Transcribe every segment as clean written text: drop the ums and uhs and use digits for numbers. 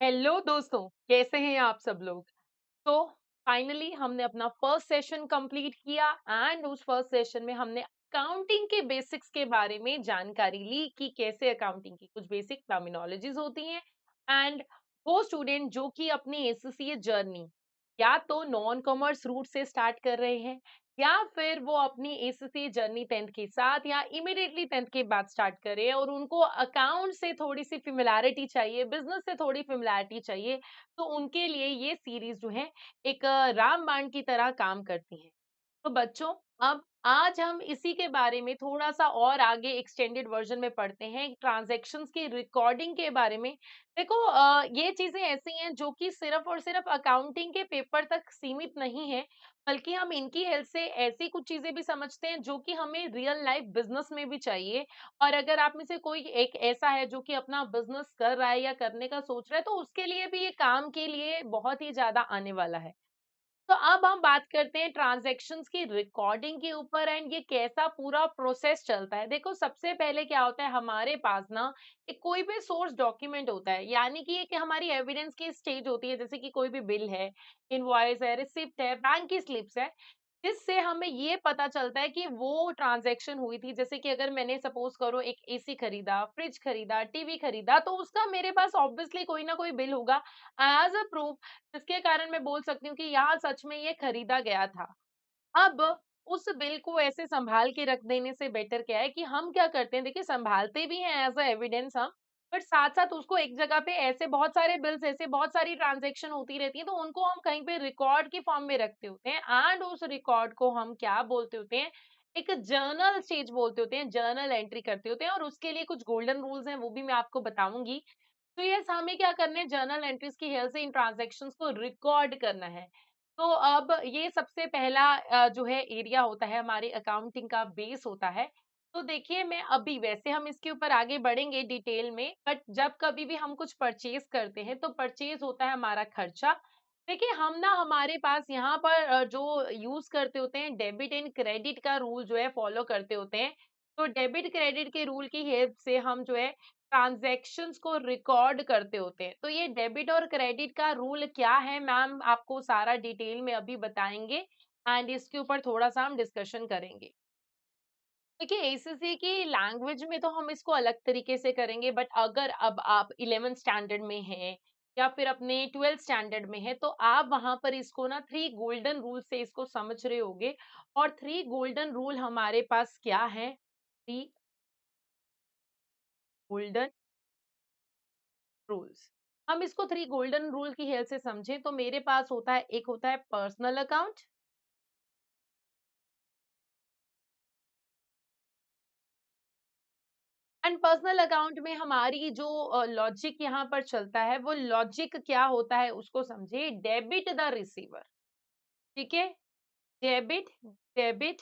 Hello दोस्तों, कैसे हैं आप सब लोग? तो फाइनली हमने अपना फर्स्ट सेशन कंप्लीट किया एंड उस फर्स्ट सेशन में हमने अकाउंटिंग के बेसिक्स के बारे में जानकारी ली कि कैसे अकाउंटिंग की कुछ बेसिक टर्मिनोलॉजीज होती हैं एंड वो स्टूडेंट जो कि अपनी एससीए जर्नी या तो नॉन कॉमर्स रूट से स्टार्ट कर रहे हैं या फिर वो अपनी एससीए जर्नी 10th के साथ या इमिडिएटली 10th के बाद स्टार्ट करें और उनको अकाउंट से थोड़ी सी फिमिलैरिटी चाहिए, बिजनेस से थोड़ी फिमिलैरिटी चाहिए, तो उनके लिए ये सीरीज जो है एक रामबाण की तरह काम करती हैं। तो बच्चों, अब आज हम इसी के बारे में थोड़ा-सा और आगे एक्सटेंडेड वर्ज़न में पढ़ते हैं, ट्रांज़ैक्शंस की रिकॉर्डिंग के बारे में। देखो ये चीज़ें ऐसी हैं जो कि सिर्फ़ और सिर्फ़ अकाउंटिंग के पेपर तक सीमित नहीं है, बल्कि हम इनकी हेल्प से ऐसी कुछ चीज़ें भी समझते हैं जो कि हमें रियल लाइफ़ बिज़नेस में भी चाहिए। और अगर आप में से कोई एक ऐसा है जो कि अपना बिज़नेस कर रहा है या करने का सोच रहा है, तो उसके लिए भी ये काम के लिए बहुत ही ज़्यादा आने वाला है। तो अब हम बात करते हैं ट्रांजैक्शंस की रिकॉर्डिंग के ऊपर एंड ये कैसा पूरा प्रोसेस चलता है। देखो सबसे पहले क्या होता है हमारे पास ना एक कोई भी सोर्स डॉक्यूमेंट होता है, यानी कि एक हमारी एविडेंस की स्टेज होती है, जैसे कि कोई भी बिल है, इनवॉइस है, रिसिप्ट है, बैंक की स्लिप्स है, जिससे हमें ये पता चलता है कि वो ट्रांजैक्शन हुई थी। जैसे कि अगर मैंने सपोज करो एक एसी खरीदा, फ्रिज खरीदा, टीवी खरीदा, तो उसका मेरे पास ऑब्वियसली कोई ना कोई बिल होगा एज अ प्रूफ, जिसके कारण मैं बोल सकती हूँ कि यहाँ सच में ये खरीदा गया था। अब उस बिल को ऐसे संभाल के रख देने से बेटर क्या है कि हम क्या करते हैं, देखिए संभालते भी हैं एज अ एविडेंस हम, बट साथ साथ उसको एक जगह पे ऐसे बहुत सारे बिल्स, ऐसे बहुत सारी ट्रांजेक्शन होती रहती है, तो उनको हम कहीं पे रिकॉर्ड की फॉर्म में रखते होते हैं एंड उस रिकॉर्ड को हम क्या बोलते होते हैं, एक जर्नल स्टेज बोलते होते हैं, जर्नल एंट्री करते होते हैं। और उसके लिए कुछ गोल्डन रूल्स हैं, वो भी मैं आपको बताऊंगी। तो यस, हमें क्या करना है, जर्नल एंट्रीज की हेल्प से इन ट्रांजैक्शंस को रिकॉर्ड करना है। तो अब ये सबसे पहला जो है एरिया होता है, हमारे अकाउंटिंग का बेस होता है। तो देखिए, मैं अभी वैसे हम इसके ऊपर आगे बढ़ेंगे डिटेल में, बट जब कभी भी हम कुछ परचेज करते हैं तो परचेज होता है हमारा खर्चा। देखिए हम ना हमारे पास यहाँ पर जो यूज करते होते हैं, डेबिट एंड क्रेडिट का रूल जो है फॉलो करते होते हैं। तो डेबिट क्रेडिट के रूल की हेल्प से हम जो है ट्रांजैक्शंस को रिकॉर्ड करते होते हैं। तो ये डेबिट और क्रेडिट का रूल क्या है, मैम आपको सारा डिटेल में अभी बताएंगे एंड इसके ऊपर थोड़ा सा हम डिस्कशन करेंगे। देखिए एसीसी की लैंग्वेज में तो हम इसको अलग तरीके से करेंगे, बट अगर अब आप 11th स्टैंडर्ड में हैं या फिर अपने 12th स्टैंडर्ड में है, तो आप वहां पर इसको ना थ्री गोल्डन रूल से इसको समझ रहे होगे। और थ्री गोल्डन रूल हमारे पास क्या है? थ्री गोल्डन रूल्स, हम इसको थ्री गोल्डन रूल की हेल्प से समझें तो मेरे पास होता है, एक होता है personal account. And personal account में हमारी जो लॉजिक यहाँ पर चलता है, वो लॉजिक क्या होता है उसको समझे, डेबिट द रिसीवर। ठीक है, डेबिट, डेबिट,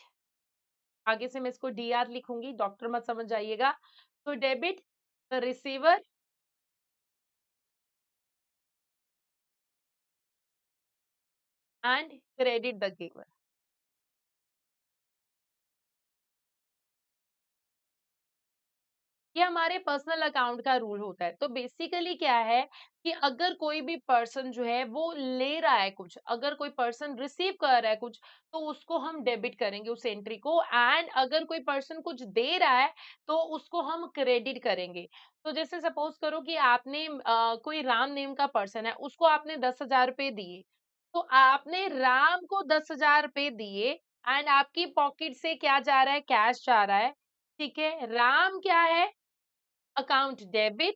आगे से मैं इसको डीआर लिखूंगी, डॉक्टर मत समझ जाइएगा। तो debit the receiver and credit the giver. ये हमारे पर्सनल अकाउंट का रूल होता है। तो बेसिकली क्या है कि अगर कोई भी पर्सन जो है वो ले रहा है कुछ, अगर कोई पर्सन रिसीव कर रहा है कुछ, तो उसको हम डेबिट करेंगे उस एंट्री को। एंड अगर कोई पर्सन कुछ दे रहा है तो उसको हम क्रेडिट करेंगे। तो जैसे सपोज करो कि आपने कोई राम नेम का पर्सन है, उसको आपने 10,000 रुपए दिए, तो आपने राम को 10,000 रुपए दिए एंड आपकी पॉकेट से क्या जा रहा है, कैश जा रहा है। ठीक है, राम क्या है, अकाउंट डेबिट,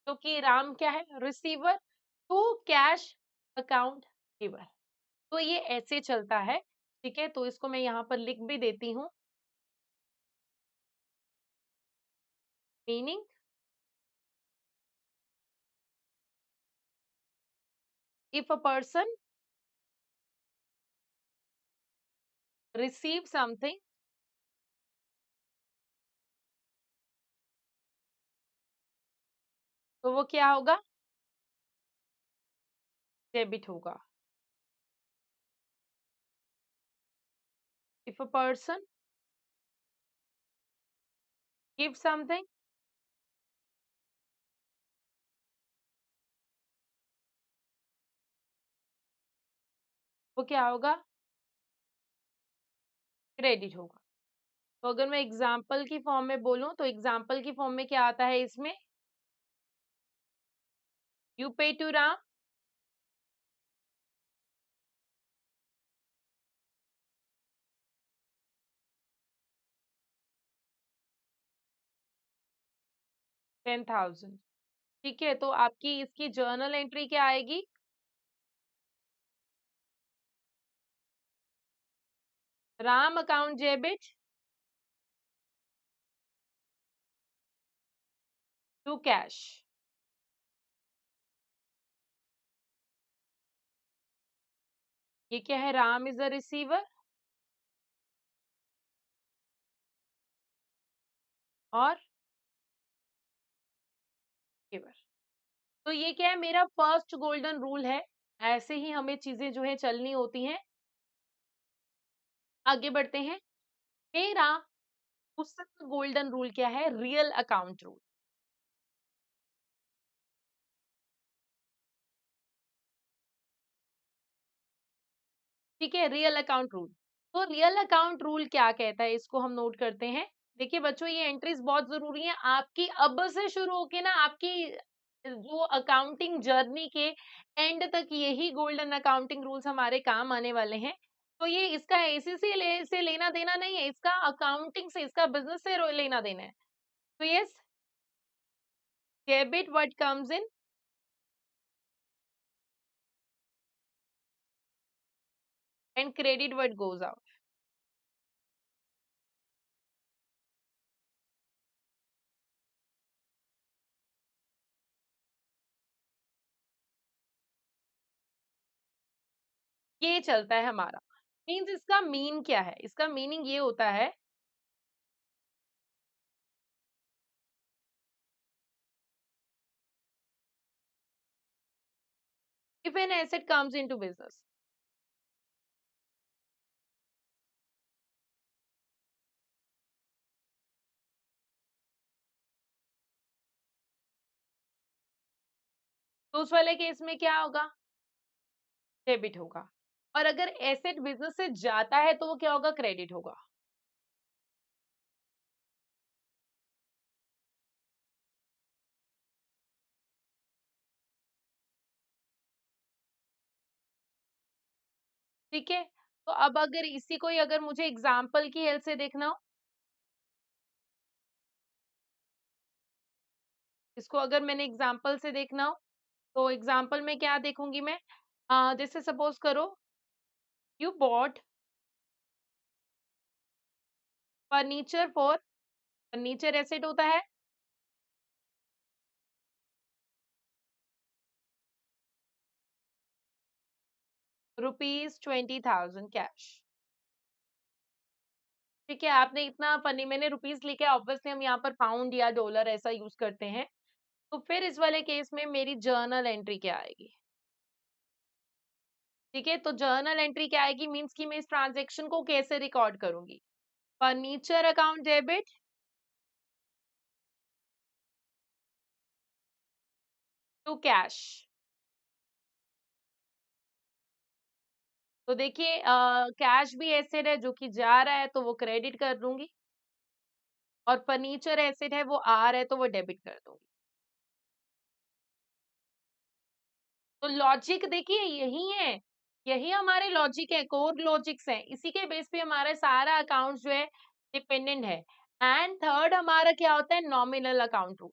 क्योंकि राम क्या है, receiver, to cash account giver. तो ये ऐसे चलता है। ठीक है, तो इसको मैं यहाँ पर लिख भी देती हूँ। Meaning, if a person receive something, तो वो क्या होगा, डेबिट होगा। If a person give something, वो क्या होगा? क्रेडिट होगा। तो अगर मैं एग्जाम्पल की फॉर्म में बोलूं तो एग्जाम्पल की फॉर्म में क्या आता है इसमें? यू पे टू राम 10,000। ठीक है, तो आपकी इसकी जर्नल एंट्री क्या आएगी? Ram account debit to cash. ये क्या है? राम इज अ रिसीवर और गिवर। तो ये क्या है? मेरा फर्स्ट गोल्डन रूल है। ऐसे ही हमें चीजें जो है चलनी होती हैं। आगे बढ़ते हैं। मेरा दूसरा गोल्डन रूल क्या है? Real account rule. ठीक है, रियल अकाउंट रूल। तो रियल अकाउंट रूल क्या कहता है, इसको हम नोट करते हैं। देखिए बच्चों, ये एंट्रीज बहुत जरूरी है आपकी, अब से शुरू होके ना आपकी जो अकाउंटिंग जर्नी के एंड तक यही गोल्डन अकाउंटिंग रूल्स हमारे काम आने वाले हैं। तो ये इसका एसीसी से लेना देना नहीं है, इसका अकाउंटिंग से, इसका बिजनेस से लेना देना है। तो yes, debit what comes in and credit what goes out. ये चलता है हमारा। मीन्स इसका मीन क्या है? इसका मीनिंग ये होता है, if an asset comes into business। तो उस वाले केस में क्या होगा? डेबिट होगा। और अगर एसेट बिजनेस से जाता है तो वो क्या होगा? क्रेडिट होगा। ठीक है, तो अब अगर इसी को ही अगर मुझे एग्जाम्पल की हेल्प से देखना हो, इसको अगर मैंने एग्जाम्पल से देखना हो, तो एग्जाम्पल में क्या देखूंगी मैं? जैसे सपोज करो, you bought furniture for, furniture asset होता है, ₹20,000 कैश। ठीक है, आपने इतना फनी, मैंने रुपीस लिखे, ऑब्वियसली हम यहाँ पर पाउंड या डॉलर ऐसा यूज करते हैं। तो फिर इस वाले केस में मेरी जर्नल एंट्री क्या आएगी? ठीक है, तो जर्नल एंट्री क्या आएगी? मींस कि मैं इस ट्रांजैक्शन को कैसे रिकॉर्ड करूंगी? Furniture account debit to cash. तो देखिए, कैश भी एसेट है जो कि जा रहा है तो वो क्रेडिट कर दूंगी, और फर्नीचर एसेट है वो आ रहा है तो वो डेबिट कर दूंगी। तो लॉजिक देखिए यही है, यही हमारे लॉजिक है, कोर लॉजिक्स है, इसी के बेस पे हमारा सारा अकाउंट जो है डिपेंडेंट है। एंड थर्ड हमारा क्या होता है? Nominal account rule.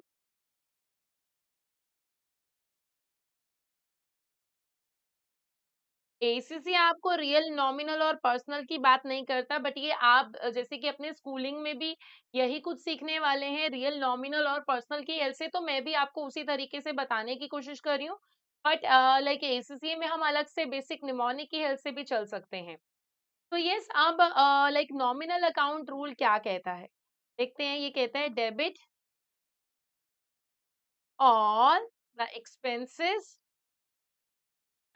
एसीसी आपको रियल, नॉमिनल और पर्सनल की बात नहीं करता, बट ये आप जैसे कि अपने स्कूलिंग में भी यही कुछ सीखने वाले हैं, रियल, नॉमिनल और पर्सनल की हेल्प से, तो मैं भी आपको उसी तरीके से बताने की कोशिश कर रही हूँ। बट लाइक एसीसी में हम अलग से बेसिक निमोनिक की हेल्प से भी चल सकते हैं। तो यस, अब लाइक नॉमिनल अकाउंट रूल क्या कहता है, देखते हैं। ये कहता है debit all the expenses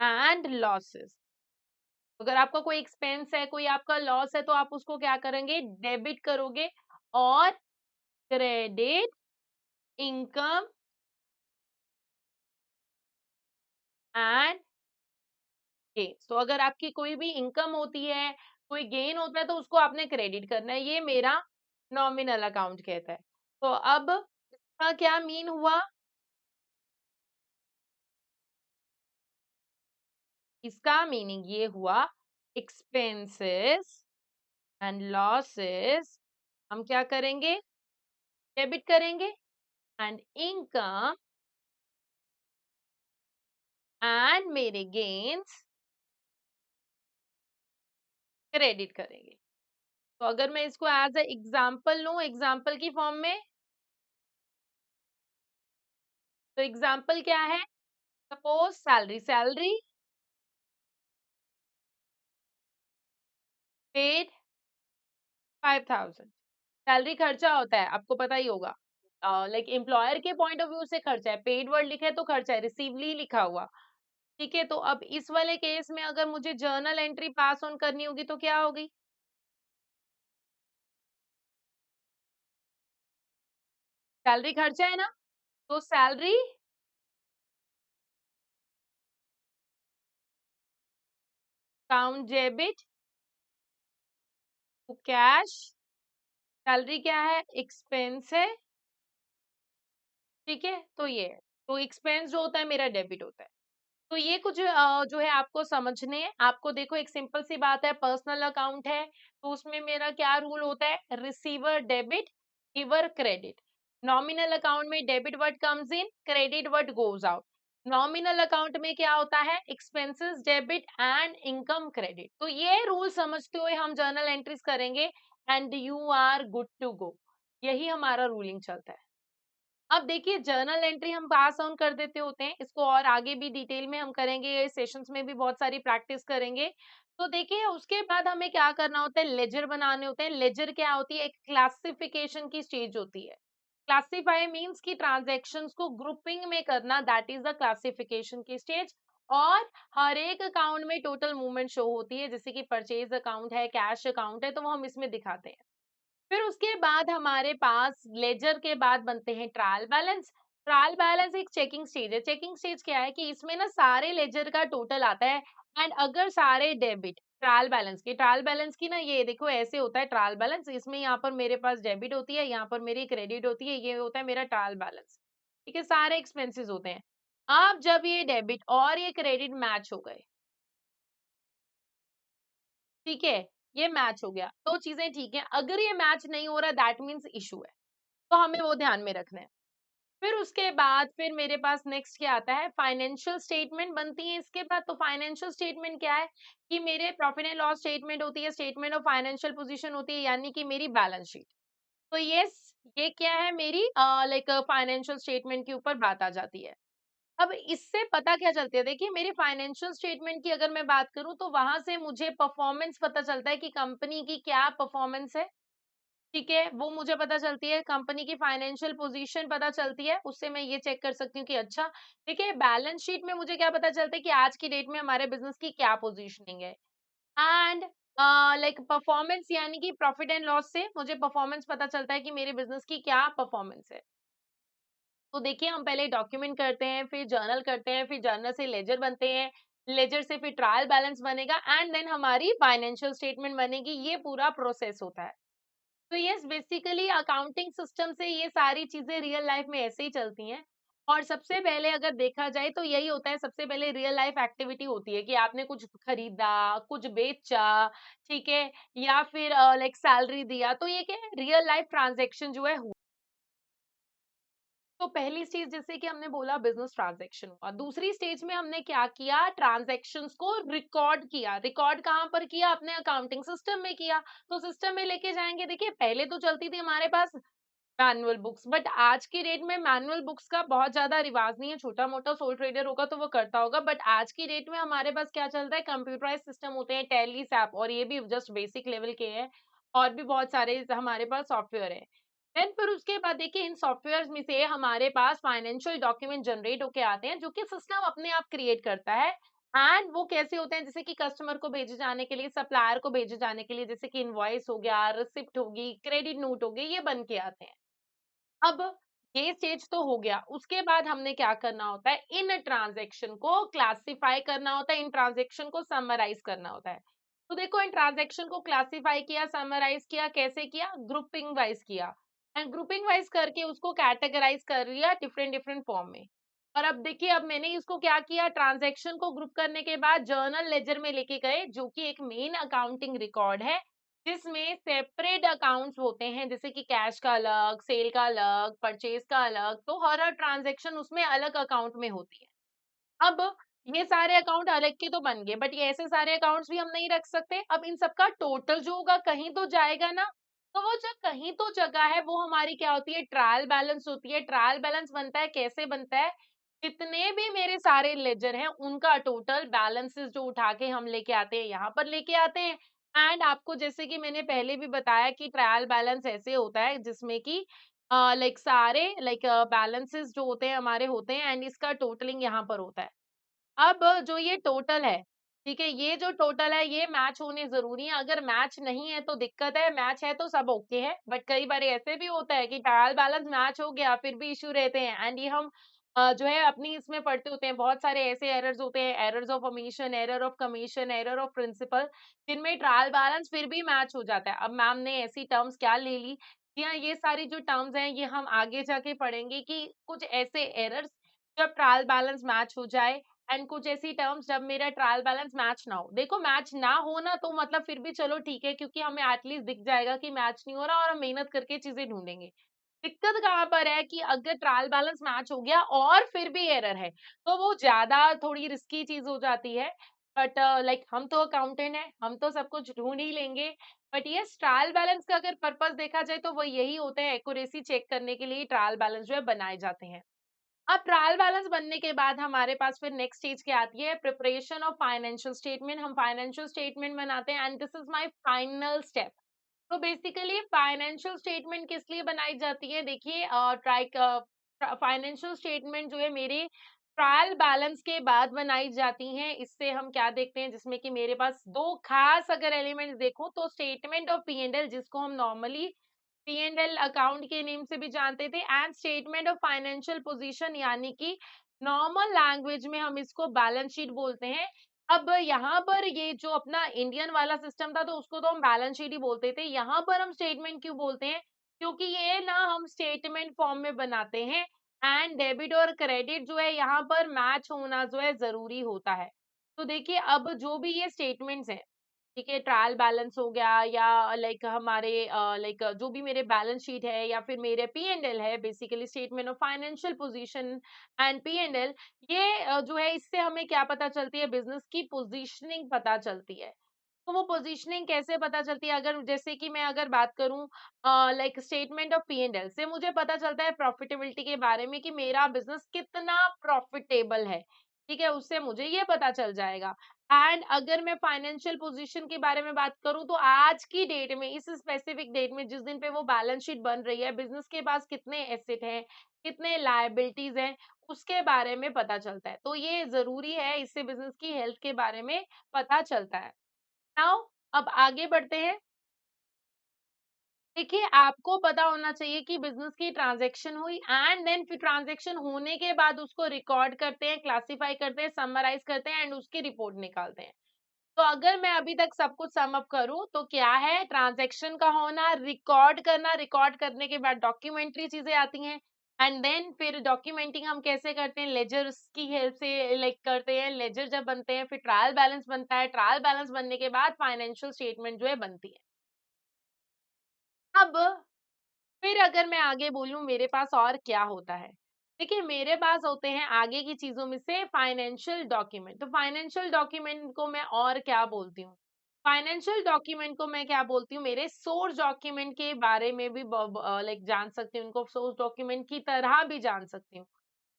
and losses. अगर आपका कोई एक्सपेंस है, कोई आपका लॉस है, तो आप उसको क्या करेंगे? डेबिट करोगे। और क्रेडिट इनकम एंड तो अगर आपकी कोई भी इनकम होती है, कोई गेन होता है तो उसको आपने क्रेडिट करना है, ये मेरा नॉमिनल अकाउंट कहता है। तो अब इसका क्या मीन हुआ? इसका मीनिंग ये हुआ, एक्सपेंसेस एंड लॉसेस हम क्या करेंगे? डेबिट करेंगे, एंड इनकम एंड मेरे गेन्स क्रेडिट करेंगे। तो अगर मैं इसको एज ए एग्जाम्पल लूं, एग्जाम्पल की फॉर्म में, तो एग्जाम्पल क्या है? Suppose salary, salary paid 5,000। Salary खर्चा होता है, आपको पता ही होगा। लाइक एम्प्लॉयर के पॉइंट ऑफ व्यू से खर्चा है, पेड वर्ड लिखा है तो खर्चा है, रिसीवली लिखा हुआ। ठीक है, तो अब इस वाले केस में अगर मुझे जर्नल एंट्री पास ऑन करनी होगी तो क्या होगी? सैलरी खर्चा है ना, तो salary account debit to cash. Salary क्या है? एक्सपेंस है। ठीक है, तो ये है। तो एक्सपेंस जो होता है मेरा डेबिट होता है। तो ये कुछ जो है आपको समझने हैं। आपको देखो एक सिंपल सी बात है, पर्सनल अकाउंट है तो उसमें मेरा क्या रूल होता है? Receiver debit, giver credit. Nominal account में debit what comes in, credit what goes out. Nominal account में क्या होता है? Expenses debit and income credit. तो ये रूल समझते हुए हम जर्नल एंट्रीज करेंगे and you are good to go. यही हमारा रूलिंग चलता है। अब देखिए जर्नल एंट्री हम पास ऑन कर देते होते हैं, इसको और आगे भी डिटेल में हम करेंगे, सेशंस में भी बहुत सारी प्रैक्टिस करेंगे। तो देखिए उसके बाद हमें क्या करना होता है? लेजर बनाने होते हैं। लेजर क्या होती है? एक क्लासिफिकेशन की स्टेज होती है। क्लासिफाई मींस की ट्रांजैक्शंस को ग्रुपिंग में करना, दैट इज द क्लासिफिकेशन की स्टेज। और हर एक अकाउंट में टोटल मूवमेंट शो होती है, जैसे कि परचेज अकाउंट है, कैश अकाउंट है, तो वो हम इसमें दिखाते हैं। फिर उसके बाद हमारे पास लेजर के बाद बनते हैं ट्रायल बैलेंस। ट्रायल बैलेंस एक चेकिंग स्टेज है। चेकिंग स्टेज क्या है कि इसमें ना सारे लेजर का टोटल आता है, एंड अगर सारे डेबिट ट्रायल बैलेंस की ना, ये देखो ऐसे होता है ट्रायल बैलेंस, इसमें यहाँ पर मेरे पास डेबिट होती है, यहाँ पर मेरी क्रेडिट होती है, ये होता है मेरा ट्रायल बैलेंस। ठीक है, सारे एक्सपेंसेस होते हैं। अब जब ये डेबिट और ये क्रेडिट मैच हो गए, ठीक है, ये मैच हो गया तो चीजें ठीक है। अगर ये मैच नहीं हो रहा, दैट मीन्स इशू है, तो हमें वो ध्यान में रखना है। फिर उसके बाद फिर मेरे पास नेक्स्ट क्या आता है? फाइनेंशियल स्टेटमेंट बनती है इसके बाद। तो फाइनेंशियल स्टेटमेंट क्या है कि मेरे प्रॉफिट एंड लॉस स्टेटमेंट होती है, स्टेटमेंट ऑफ फाइनेंशियल पोजीशन होती है, यानी कि मेरी बैलेंस शीट। तो ये क्या है मेरी लाइक फाइनेंशियल स्टेटमेंट के ऊपर बात आ जाती है। अब इससे पता क्या चलती है? देखिए मेरी फाइनेंशियल स्टेटमेंट की अगर मैं बात करूं तो वहां से मुझे परफॉर्मेंस पता चलता है कि कंपनी की क्या परफॉर्मेंस है। ठीक है, वो मुझे पता चलती है, कंपनी की फाइनेंशियल पोजीशन पता चलती है, उससे मैं ये चेक कर सकती हूँ कि अच्छा, देखिए बैलेंस शीट में मुझे क्या पता चलता है कि आज की डेट में हमारे बिजनेस की क्या पोजीशनिंग है। एंड लाइक परफॉर्मेंस यानी कि प्रॉफिट एंड लॉस से मुझे परफॉर्मेंस पता चलता है कि मेरे बिजनेस की क्या परफॉर्मेंस है। तो देखिए हम पहले डॉक्यूमेंट करते हैं, फिर जर्नल करते हैं, फिर जर्नल से लेजर बनते हैं, लेजर से फिर ट्रायल बैलेंस बनेगा, एंड देन हमारी फाइनेंशियल स्टेटमेंट बनेगी। ये पूरा प्रोसेस होता है। तो यस, बेसिकली अकाउंटिंग सिस्टम से ये सारी चीजें रियल लाइफ में ऐसे ही चलती हैं। और सबसे पहले अगर देखा जाए तो यही होता है, सबसे पहले रियल लाइफ एक्टिविटी होती है कि आपने कुछ खरीदा, कुछ बेचा, ठीक है, या फिर लाइक सैलरी दिया, तो ये क्या है? रियल लाइफ ट्रांजेक्शन जो है हुआ। तो पहली स्टेज जैसे कि हमने बोला बिजनेस ट्रांजैक्शन हुआ, दूसरी स्टेज में हमने क्या किया? ट्रांजैक्शंस को रिकॉर्ड किया। रिकॉर्ड कहाँ पर किया? अपने अकाउंटिंग सिस्टम में किया। तो सिस्टम में लेके जाएंगे, देखिए पहले तो चलती थी हमारे पास मैनुअल बुक्स, बट आज की डेट में मैनुअल बुक्स का बहुत ज्यादा रिवाज नहीं है। छोटा मोटा सोल ट्रेडर होगा तो वो करता होगा, बट आज की डेट में हमारे पास क्या चल रहा है? कंप्यूटराइज सिस्टम होते हैं, टैली सैप, और ये भी जस्ट बेसिक लेवल के हैं, और भी बहुत सारे हमारे पास सॉफ्टवेयर है। देन फिर उसके बाद देखिए इन सॉफ्टवेयर में से हमारे पास फाइनेंशियल डॉक्यूमेंट जनरेट होके आते हैं, जो कि सिस्टम अपने आप क्रिएट करता है। एंड वो कैसे होते हैं? जैसे कि कस्टमर को भेजे जाने के लिए, सप्लायर को भेजे जाने के लिए, जैसे कि इनवॉइस हो गया, रिसिप्ट होगी, क्रेडिट नोट हो गई, ये बन के आते हैं। अब ये स्टेज तो हो गया। उसके बाद हमने क्या करना होता है, इन ट्रांजैक्शन को क्लासिफाई करना होता है, इन ट्रांजैक्शन को समराइज करना होता है। तो देखो, इन ट्रांजैक्शन को क्लासिफाई किया, समराइज किया, कैसे किया, ग्रुपिंग वाइज किया, एंड ग्रुपिंग वाइज करके उसको कैटेगराइज कर लिया डिफरेंट डिफरेंट फॉर्म में। और अब देखिए, अब मैंने इसको क्या किया, ट्रांजैक्शन को ग्रुप करने के बाद जर्नल लेजर में लेके गए, जो कि एक मेन अकाउंटिंग रिकॉर्ड है, जिसमें सेपरेट अकाउंट्स होते हैं, जैसे कि कैश का अलग, सेल का अलग, परचेज का अलग, तो हर हर ट्रांजैक्शन उसमें अलग अकाउंट में होती है। अब ये सारे अकाउंट अलग के तो बन गए, बट ये ऐसे सारे अकाउंट्स भी हम नहीं रख सकते। अब इन सबका टोटल जो होगा कहीं तो जाएगा ना, तो वो जो कहीं तो जगह है वो हमारी क्या होती है, ट्रायल बैलेंस होती है। ट्रायल बैलेंस बनता है, कैसे बनता है, जितने भी मेरे सारे लेजर हैं उनका टोटल बैलेंसेस जो उठा के हम लेके आते हैं, यहाँ पर लेके आते हैं। एंड आपको जैसे कि मैंने पहले भी बताया कि ट्रायल बैलेंस ऐसे होता है जिसमें कि लाइक सारे लाइक बैलेंसेस जो होते हैं हमारे होते हैं, एंड इसका टोटलिंग यहाँ पर होता है। अब जो ये टोटल है, ठीक है? ये जो टोटल है ये मैच होने ज़रूरी है, अगर मैच नहीं है तो दिक्कत है, मैच है तो सब ओके है। बट कई बार ऐसे भी होता है कि ट्रायल बैलेंस मैच हो गया फिर भी इश्यू रहते हैं, एंड ये हम जो है अपनी इसमें पढ़ते होते हैं, बहुत सारे ऐसे एरर्स होते हैं, errors of omission, error of commission, error of principle, जिनमें ट्रायल बैलेंस फिर भी मैच हो जाता है। अब मैम ने ऐसी टर्म्स क्या ले ली, कि हाँ, ये सारी जो टर्म्स हैं ये हम आगे जाके पढ़ेंगे कि कुछ ऐसे एरर्स जब ट्रायल बैलेंस मैच हो जाए, एंड कुछ ऐसी टर्म्स जब मेरा ट्रायल बैलेंस मैच ना हो। देखो, मैच ना हो ना तो मतलब फिर भी चलो ठीक है, क्योंकि हमें एटलीस्ट दिख जाएगा कि मैच नहीं हो रहा और हम मेहनत करके चीजें ढूंढेंगे। दिक्कत कहाँ पर है कि अगर ट्रायल बैलेंस मैच हो गया और फिर भी एरर है, तो वो ज्यादा थोड़ी रिस्की चीज हो जाती है। बट लाइक हम तो अकाउंटेंट है, हम तो सब कुछ ढूंढ ही लेंगे। बट ये ट्रायल बैलेंस का अगर पर्पस देखा जाए तो वो यही होते हैं, एक्यूरेसी चेक करने के लिए ट्रायल बैलेंस जो है बनाए जाते हैं। अब ट्रायल बैलेंस बनने के बाद हमारे पास फिर नेक्स्ट चीज क्या आती है, प्रिपरेशन ऑफ फाइनेंशियल स्टेटमेंट। हम फाइनेंशियल स्टेटमेंट बनाते हैं, and this is my final step. तो बेसिकली फाइनेंशियल स्टेटमेंट किस लिए बनाई जाती है, देखिए ट्राई फाइनेंशियल स्टेटमेंट जो है मेरे ट्रायल बैलेंस के बाद बनाई जाती हैं। इससे हम क्या देखते हैं, जिसमें कि मेरे पास दो खास अगर एलिमेंट्स देखो तो statement of P and L, जिसको हम normally P and L account के नेम से भी जानते थे, and statement of financial position, यानी कि नॉर्मल लैंग्वेज में हम इसको बैलेंस शीट बोलते हैं। अब यहाँ पर ये जो अपना इंडियन वाला सिस्टम था तो उसको तो हम बैलेंस शीट ही बोलते थे, यहाँ पर हम स्टेटमेंट क्यों बोलते हैं, क्योंकि ये ना हम स्टेटमेंट फॉर्म में बनाते हैं, एंड डेबिट और क्रेडिट जो है यहाँ पर मैच होना जो है जरूरी होता है। तो देखिए, अब जो भी ये स्टेटमेंट्स हैं, ठीक है, ट्रायल बैलेंस हो गया या लाइक हमारे लाइक जो भी मेरे बैलेंस शीट है या फिर मेरे पी एंड एल है, basically statement of financial position and P and L, ये जो है इससे हमें क्या पता चलती है, बिजनेस की पोजीशनिंग पता चलती है। तो वो पोजीशनिंग कैसे पता चलती है, अगर जैसे कि मैं अगर बात करूं like statement of P and L से मुझे पता चलता है प्रॉफिटेबिलिटी के बारे में कि मेरा बिजनेस कितना प्रॉफिटेबल है, ठीक है, उससे मुझे ये पता चल जाएगा। एंड अगर मैं फाइनेंशियल पोजीशन के बारे में बात करूं तो आज की डेट में, इस स्पेसिफिक डेट में जिस दिन पे वो बैलेंस शीट बन रही है, बिजनेस के पास कितने एसेट हैं, कितने लायबिलिटीज हैं, उसके बारे में पता चलता है। तो ये जरूरी है, इससे बिजनेस की हेल्थ के बारे में पता चलता है। नाउ अब आगे बढ़ते हैं। देखिए, आपको पता होना चाहिए कि बिजनेस की ट्रांजैक्शन हुई, एंड देन फिर ट्रांजैक्शन होने के बाद उसको रिकॉर्ड करते हैं, क्लासिफाई करते हैं, समराइज करते हैं, एंड उसकी रिपोर्ट निकालते हैं। तो अगर मैं अभी तक सब कुछ सम अप करूं तो क्या है, ट्रांजैक्शन का होना, रिकॉर्ड करना, रिकॉर्ड करने के बाद डॉक्यूमेंट्री चीजें आती हैं, एंड देन फिर डॉक्यूमेंटिंग हम कैसे करते हैं, लेजर्स की हेल्प से लाइक करते हैं, लेजर जब बनते हैं फिर ट्रायल बैलेंस बनता है, ट्रायल बैलेंस बनने के बाद फाइनेंशियल स्टेटमेंट जो है बनती है। अब फिर अगर मैं आगे बोलूँ मेरे पास और क्या होता है? देखिए, मेरे पास होते हैं आगे की चीज़ों में से फाइनेंशियल डॉक्यूमेंट। तो फाइनेंशियल डॉक्यूमेंट को मैं और क्या बोलती हूँ? फाइनेंशियल डॉक्यूमेंट को मैं क्या बोलती हूँ, मेरे सोर्स डॉक्यूमेंट के बारे में भी लाइक जान सकती हूँ, उनको सोर्स डॉक्यूमेंट की तरह भी जान सकती हूँ।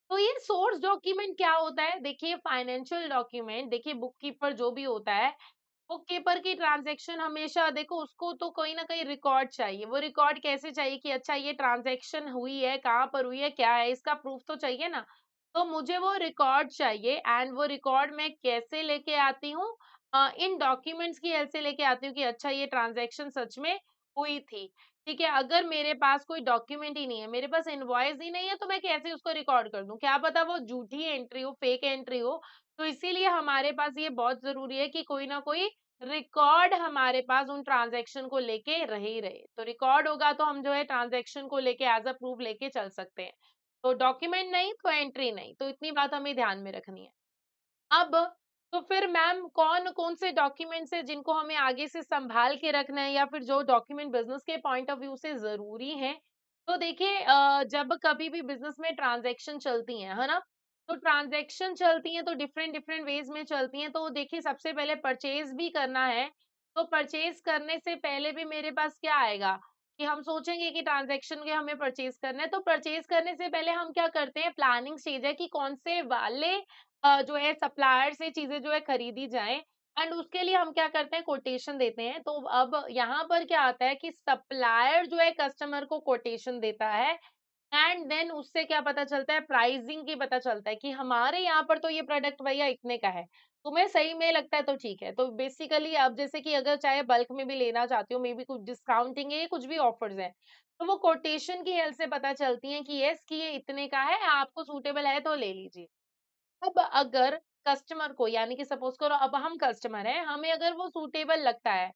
तो ये सोर्स डॉक्यूमेंट क्या होता है? देखिए, फाइनेंशियल डॉक्यूमेंट, देखिए बुक कीपर जो भी होता है, बुक कीपर की ट्रांजैक्शन हमेशा देखो उसको तो कहीं ना कहीं रिकॉर्ड चाहिए। वो रिकॉर्ड कैसे चाहिए कि अच्छा ये ट्रांजैक्शन हुई है, कहाँ पर हुई है, क्या है, इसका प्रूफ तो चाहिए ना। तो मुझे वो रिकॉर्ड चाहिए, एंड वो रिकॉर्ड मैं कैसे लेके आती हूँ, इन डॉक्यूमेंट्स की हेल्प से लेके आती हूँ कि अच्छा ये ट्रांजैक्शन सच में हुई थी। ठीक है, अगर मेरे पास कोई डॉक्यूमेंट ही नहीं है, मेरे पास इनवॉइस ही नहीं है, तो मैं कैसे उसको रिकॉर्ड कर दूं? क्या पता वो झूठी एंट्री हो, फेक एंट्री हो। तो इसीलिए हमारे पास ये बहुत जरूरी है कि कोई ना कोई रिकॉर्ड हमारे पास उन ट्रांजैक्शन को लेके रहे ही रहे। तो रिकॉर्ड होगा तो हम जो है ट्रांजैक्शन को लेके एज अ प्रूफ लेके चल सकते हैं। तो डॉक्यूमेंट नहीं तो एंट्री नहीं, तो इतनी बात हमें ध्यान में रखनी है। अब तो फिर मैम कौन-कौन से डॉक्यूमेंट्स हैं जिनको हमें आगे से सँभाल के रखना है या फिर जो डॉक्यूमेंट बिज़नेस के पॉइंट ऑफ व्यू से ज़रूरी हैं? तो देखिए जब कभी भी बिज़नेस में ट्रांज़ैक्शन चलती हैं, है ना? तो ट्रांज़ैक्शन चलती हैं तो डिफरेंट-डिफरेंट वेज़ में चलती हैं। तो देखिए सबसे पहले परचेज़ भी करना है, तो परचेज़ करने से पहले भी मेरे पास क्या आएगा कि हम सोचेंगे कि ट्रांज़ैक्शन के हमें परचेज़ करना है, तो परचेज़ करने से पहले हम क्या करते हैं प्लानिंग स्टेज है कि कौन से वाले जो है सप्लायर से चीज़ें जो है खरीदी जाएँ एंड उसके लिए हम क्या करते हैं कोटेशन देते हैं। तो अब यहाँ पर क्या आता है कि सप्लायर जो है कस्टमर को कोटेशन देता है एंड देन उससे क्या पता चलता है प्राइसिंग की पता चलता है कि हमारे यहाँ पर तो ये प्रोडक्ट भैया इतने का है, तुम्हें सही में लगता है तो ठीक है। तो बेसिकली अब जैसे कि अगर चाहे बल्क में भी लेना चाहती हो, मे बी कुछ डिस्काउंटिंग है, कुछ भी ऑफर्स हैं, तो वो कोटेशन की हेल्प से पता चलती हैं कि यस कि ये इतने का है, आपको सूटेबल है तो ले लीजिए। अब अगर कस्टमर को यानी कि सपोज़ करो अब हम कस्टमर हैं, हमें अगर वो सूटेबल लगता है,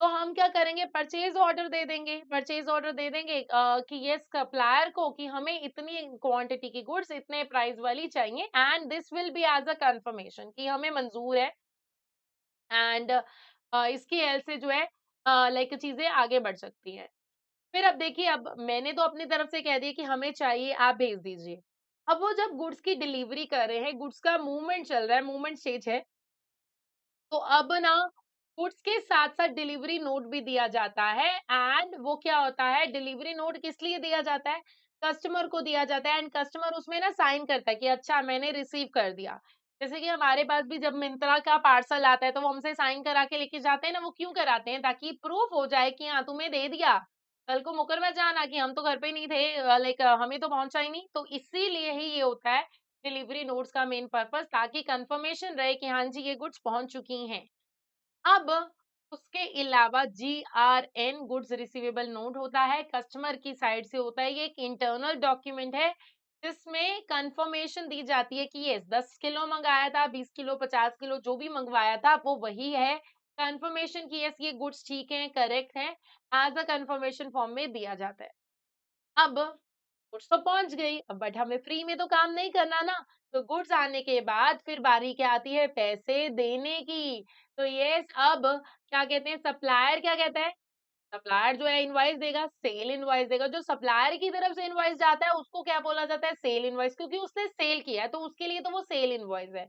तो हम क्या करेंगे परचेज़ ऑर्डर दे देंगे। परचेज़ ऑर्डर दे देंगे कि ये सप्लायर को कि हमें इतनी क्वांटिटी की गुड्स इतने प्राइस वाली चाहिए and this will be as a conformation कि हमें मंज़ूर है एंड इसकी हेल्प से जो है लाइक चीज़ें आगे बढ़ सकती हैं। फिर अब देखिए अब मैंने तो अपनी तरफ से कह दिया कि हमें चाहिए आप भेज दीजिए। अब वो जब गुड्स की डिलीवरी कर रहे हैं, गुड्स का मूवमेंट चल रहा है, मूवमेंट स्टेज है, तो अब ना गुड्स के साथ-साथ डिलीवरी नोट भी दिया जाता है एंड वो क्या होता है डिलीवरी नोट किस लिए दिया जाता है? कस्टमर को दिया जाता है एंड कस्टमर उसमें ना साइन करता है कि अच्छा मैंने रिसीव कर दिया। जैसे कि हमारे पास भी जब मिंत्रा का पार्सल आता है तो वो हमसे साइन करा के लेके जाते हैं ना, वो क्यों कराते हैं? ताकि प्रूफ हो जाए कि हाँ, तुम्हें दे दिया। कल को मुकर मत जाना कि हम तो घर पे नहीं थे लाइक हमें तो पहुँचा ही नहीं। तो इसीलिए ही ये होता है डिलीवरी नोट्स का मेन पर्पस ताकि कंफर्मेशन रहे कि हाँ जी, ये गुड्स पहुँच चुकी हैं। अब उसके अलावा जीआरएन गुड्स रिसीवेबल नोट होता है, कस्टमर की साइड से होता है। ये एक इंटरनल डॉक्यूमेंट है जिसमें कंफर्मेशन दी जाती है कि यस 10 किलो मंगाया था, 20 किलो, 50 किलो जो भी मंगवाया था वो वही है। कंफर्मेशन की यस ये गुड्स ठीक हैं, करेक्ट हैं, एज़ अ कंफर्मेशन फॉर्म में दिया जाता है। अब गुड्स तो पहुँच गई, अब बट हमें फ्री में तो काम नहीं करना ना, तो गुड्स आने के बाद फिर बारी क्या आती है पैसे देने की। तो यस अब क्या कहते हैं सप्लायर क्या कहता है? सप्लायर जो है इनवॉइस देगा, सेल इनवॉइस देगा। जो सप्लायर की तरफ से इनवॉइस जाता है उसको क्या बोला जाता है? सेल इनवॉइस क्योंकि उसने सेल किया है तो उसके लिए तो वो सेल इनवॉइस है।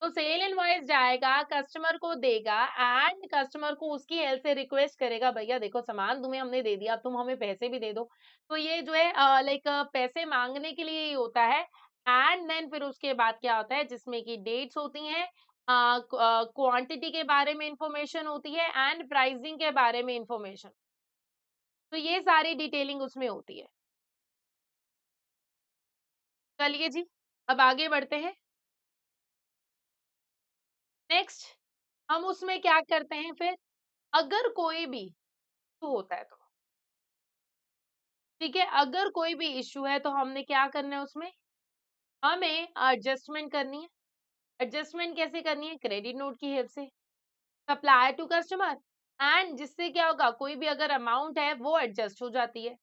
तो सेल इनवॉइस जाएगा, कस्टमर को देगा एंड कस्टमर को उसकी हेल्प से रिक्वेस्ट करेगा, भैया देखो सामान तुम्हें हमने दे दिया, अब तुम हमें पैसे भी दे दो। तो ये जो है लाइक पैसे माँगने के लिए ही होता है एंड देन फिर उसके बाद क्या होता है जिसमें कि डेट्स होती हैं क्वांटिटी के बारे में इंफॉर्मेशन होती है एंड प्राइसिंग के बारे में इंफॉर्मेशन। तो ये सारी डिटेलिंग उसमें होती है। चलिए जी, अब आगे बढ़ते हैं। नेक्स्ट हम उसमें क्या करते हैं फिर अगर कोई भी इश्यू होता है तो, ठीक है? अगर कोई भी इश्यू है तो हमने क्या करना है उसमें? हमें एडजस्टमेंट करनी है। एडजस्टमेंट कैसे करनी है? क्रेडिट नोट की हेल्प से। सप्लायर टू कस्टमर एंड जिससे क्या होगा कोई भी अगर अमाउंट है वो एडजस्ट हो जाती है।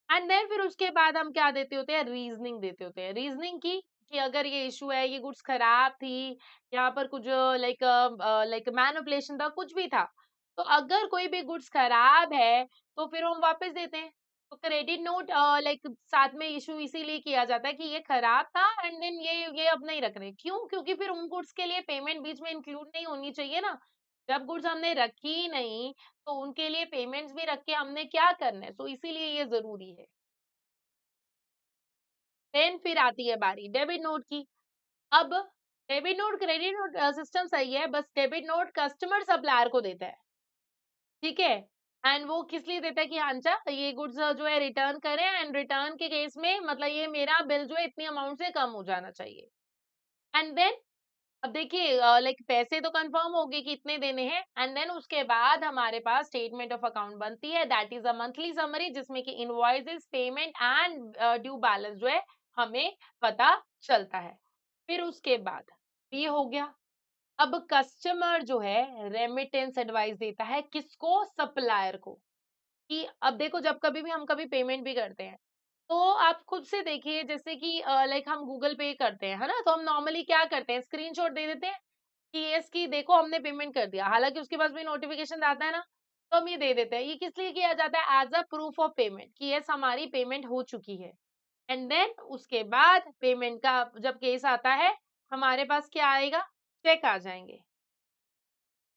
एंड देन फिर उसके बाद हम क्या देते होते हैं रीजनिंग देते होते हैं रीजनिंग की कि अगर ये इशू है ये गुड्स खराब थी यहाँ पर कुछ लाइक लाइक मैनिपुलेशन था कुछ भी था तो अगर कोई भी गुड्स खराब है तो फिर हम वापस देते हैं तो क्रेडिट नोट लाइक साथ में इशू इसीलिए किया जाता है कि ये खराब था एंड देन ये अब नहीं रख रहे क्यों क्योंकि फिर उन गुड्स के लिए पेमेंट बीच में इंक्लूड नहीं होनी चाहिए ना जब गुड्स हमने रखी ही नहीं तो उनके लिए पेमेंट्स भी रख के हमने क्या करना है? सो इसीलिए ये ज़रूरी है। देन फिर आती है बारी डेबिट नोट की। अब debit note, credit note system सही है, बस डेबिट नोट कस्टमर सप्लायर को देता है, ठीक है? एंड वो किस लिए देता है कि हाँचा ये गुड्स जो है रिटर्न करें एंड रिटर्न के केस में मतलब ये मेरा बिल जो है इतनी अमाउंट से कम हो जाना चाहिए। एंड देन अब देखिए लाइक पैसे तो कंफर्म हो गए कि इतने देने हैं, एंड देन उसके बाद हमारे पास स्टेटमेंट ऑफ अकाउंट बनती है, that is a monthly summary जिसमें कि invoices, payment and due balance जो है हमें पता चलता है। फिर उसके बाद ये हो गया। अब कस्टमर जो है रेमिटेंस एडवाइस देता है किसको? सप्लायर को। कि अब देखो जब कभी भी हम कभी पेमेंट भी करते हैं, तो आप खुद से देखिए जैसे कि लाइक हम गूगल पे करते हैं, है ना? तो हम नॉर्मली क्या करते हैं, स्क्रीनशॉट दे देते हैं कि यस कि देखो हमने पेमेंट कर दिया। हालाँकि उसके पास भी नोटिफ़िकेशन आता है ना, तो हम ये दे देते हैं। ये किस लिए किया जाता है? As a proof of payment कि यस हमारी पेमेंट हो चुकी है। एंड देन उसके बाद पेमेंट का जब केस आता है, हमारे पास क्या आएगा? चेक आ जाएँगे।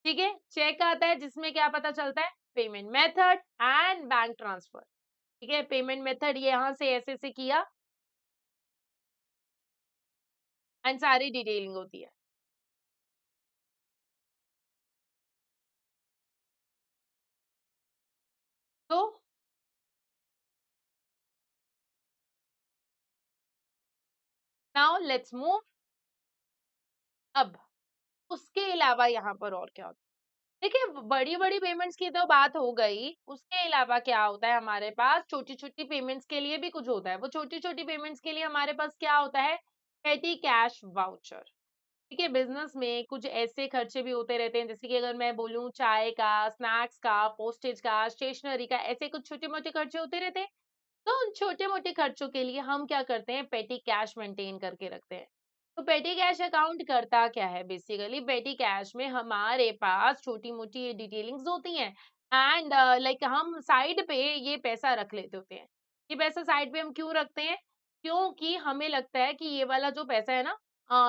ठीक है? चेक आता है जिसमें क्या पता चलता है? Payment method and bank transfer. ठीक है? पेमेंट मेथड ये यहाँ से ऐसे-ऐसे किया एंड सारी डिटेलिंग होती है। तो नाउ लेट्स मूव। अब उसके अलावा यहाँ पर और क्या होता है? देखिए बड़ी-बड़ी पेमेंट्स की तो बात हो गई, उसके अलावा क्या होता है हमारे पास छोटी-छोटी पेमेंट्स के लिए भी कुछ होता है। वो छोटी-छोटी पेमेंट्स के लिए हमारे पास क्या होता है? पेटी कैश वाउचर। ठीक है, बिज़नेस में कुछ ऐसे खर्चे भी होते रहते हैं, जैसे कि अगर मैं बोलूँ चाय का, स्नैक्स का, पोस्टेज का, स्टेशनरी का, ऐसे कुछ छोटे-मोटे खर्चे होते रहते हैं। तो उन छोटे-मोटे खर्चों के लिए हम क्या करते हैं, पेटी कैश मेंटेन करके रखते हैं। तो पेटी कैश अकाउंट करता क्या है बेसिकली? पेटी कैश में हमारे पास छोटी-मोटी ये डिटेलिंग्स होती हैं एंड लाइक हम साइड पे ये पैसा रख लेते होते हैं। ये पैसा साइड पे हम क्यों रखते हैं? क्योंकि हमें लगता है कि ये वाला जो पैसा है ना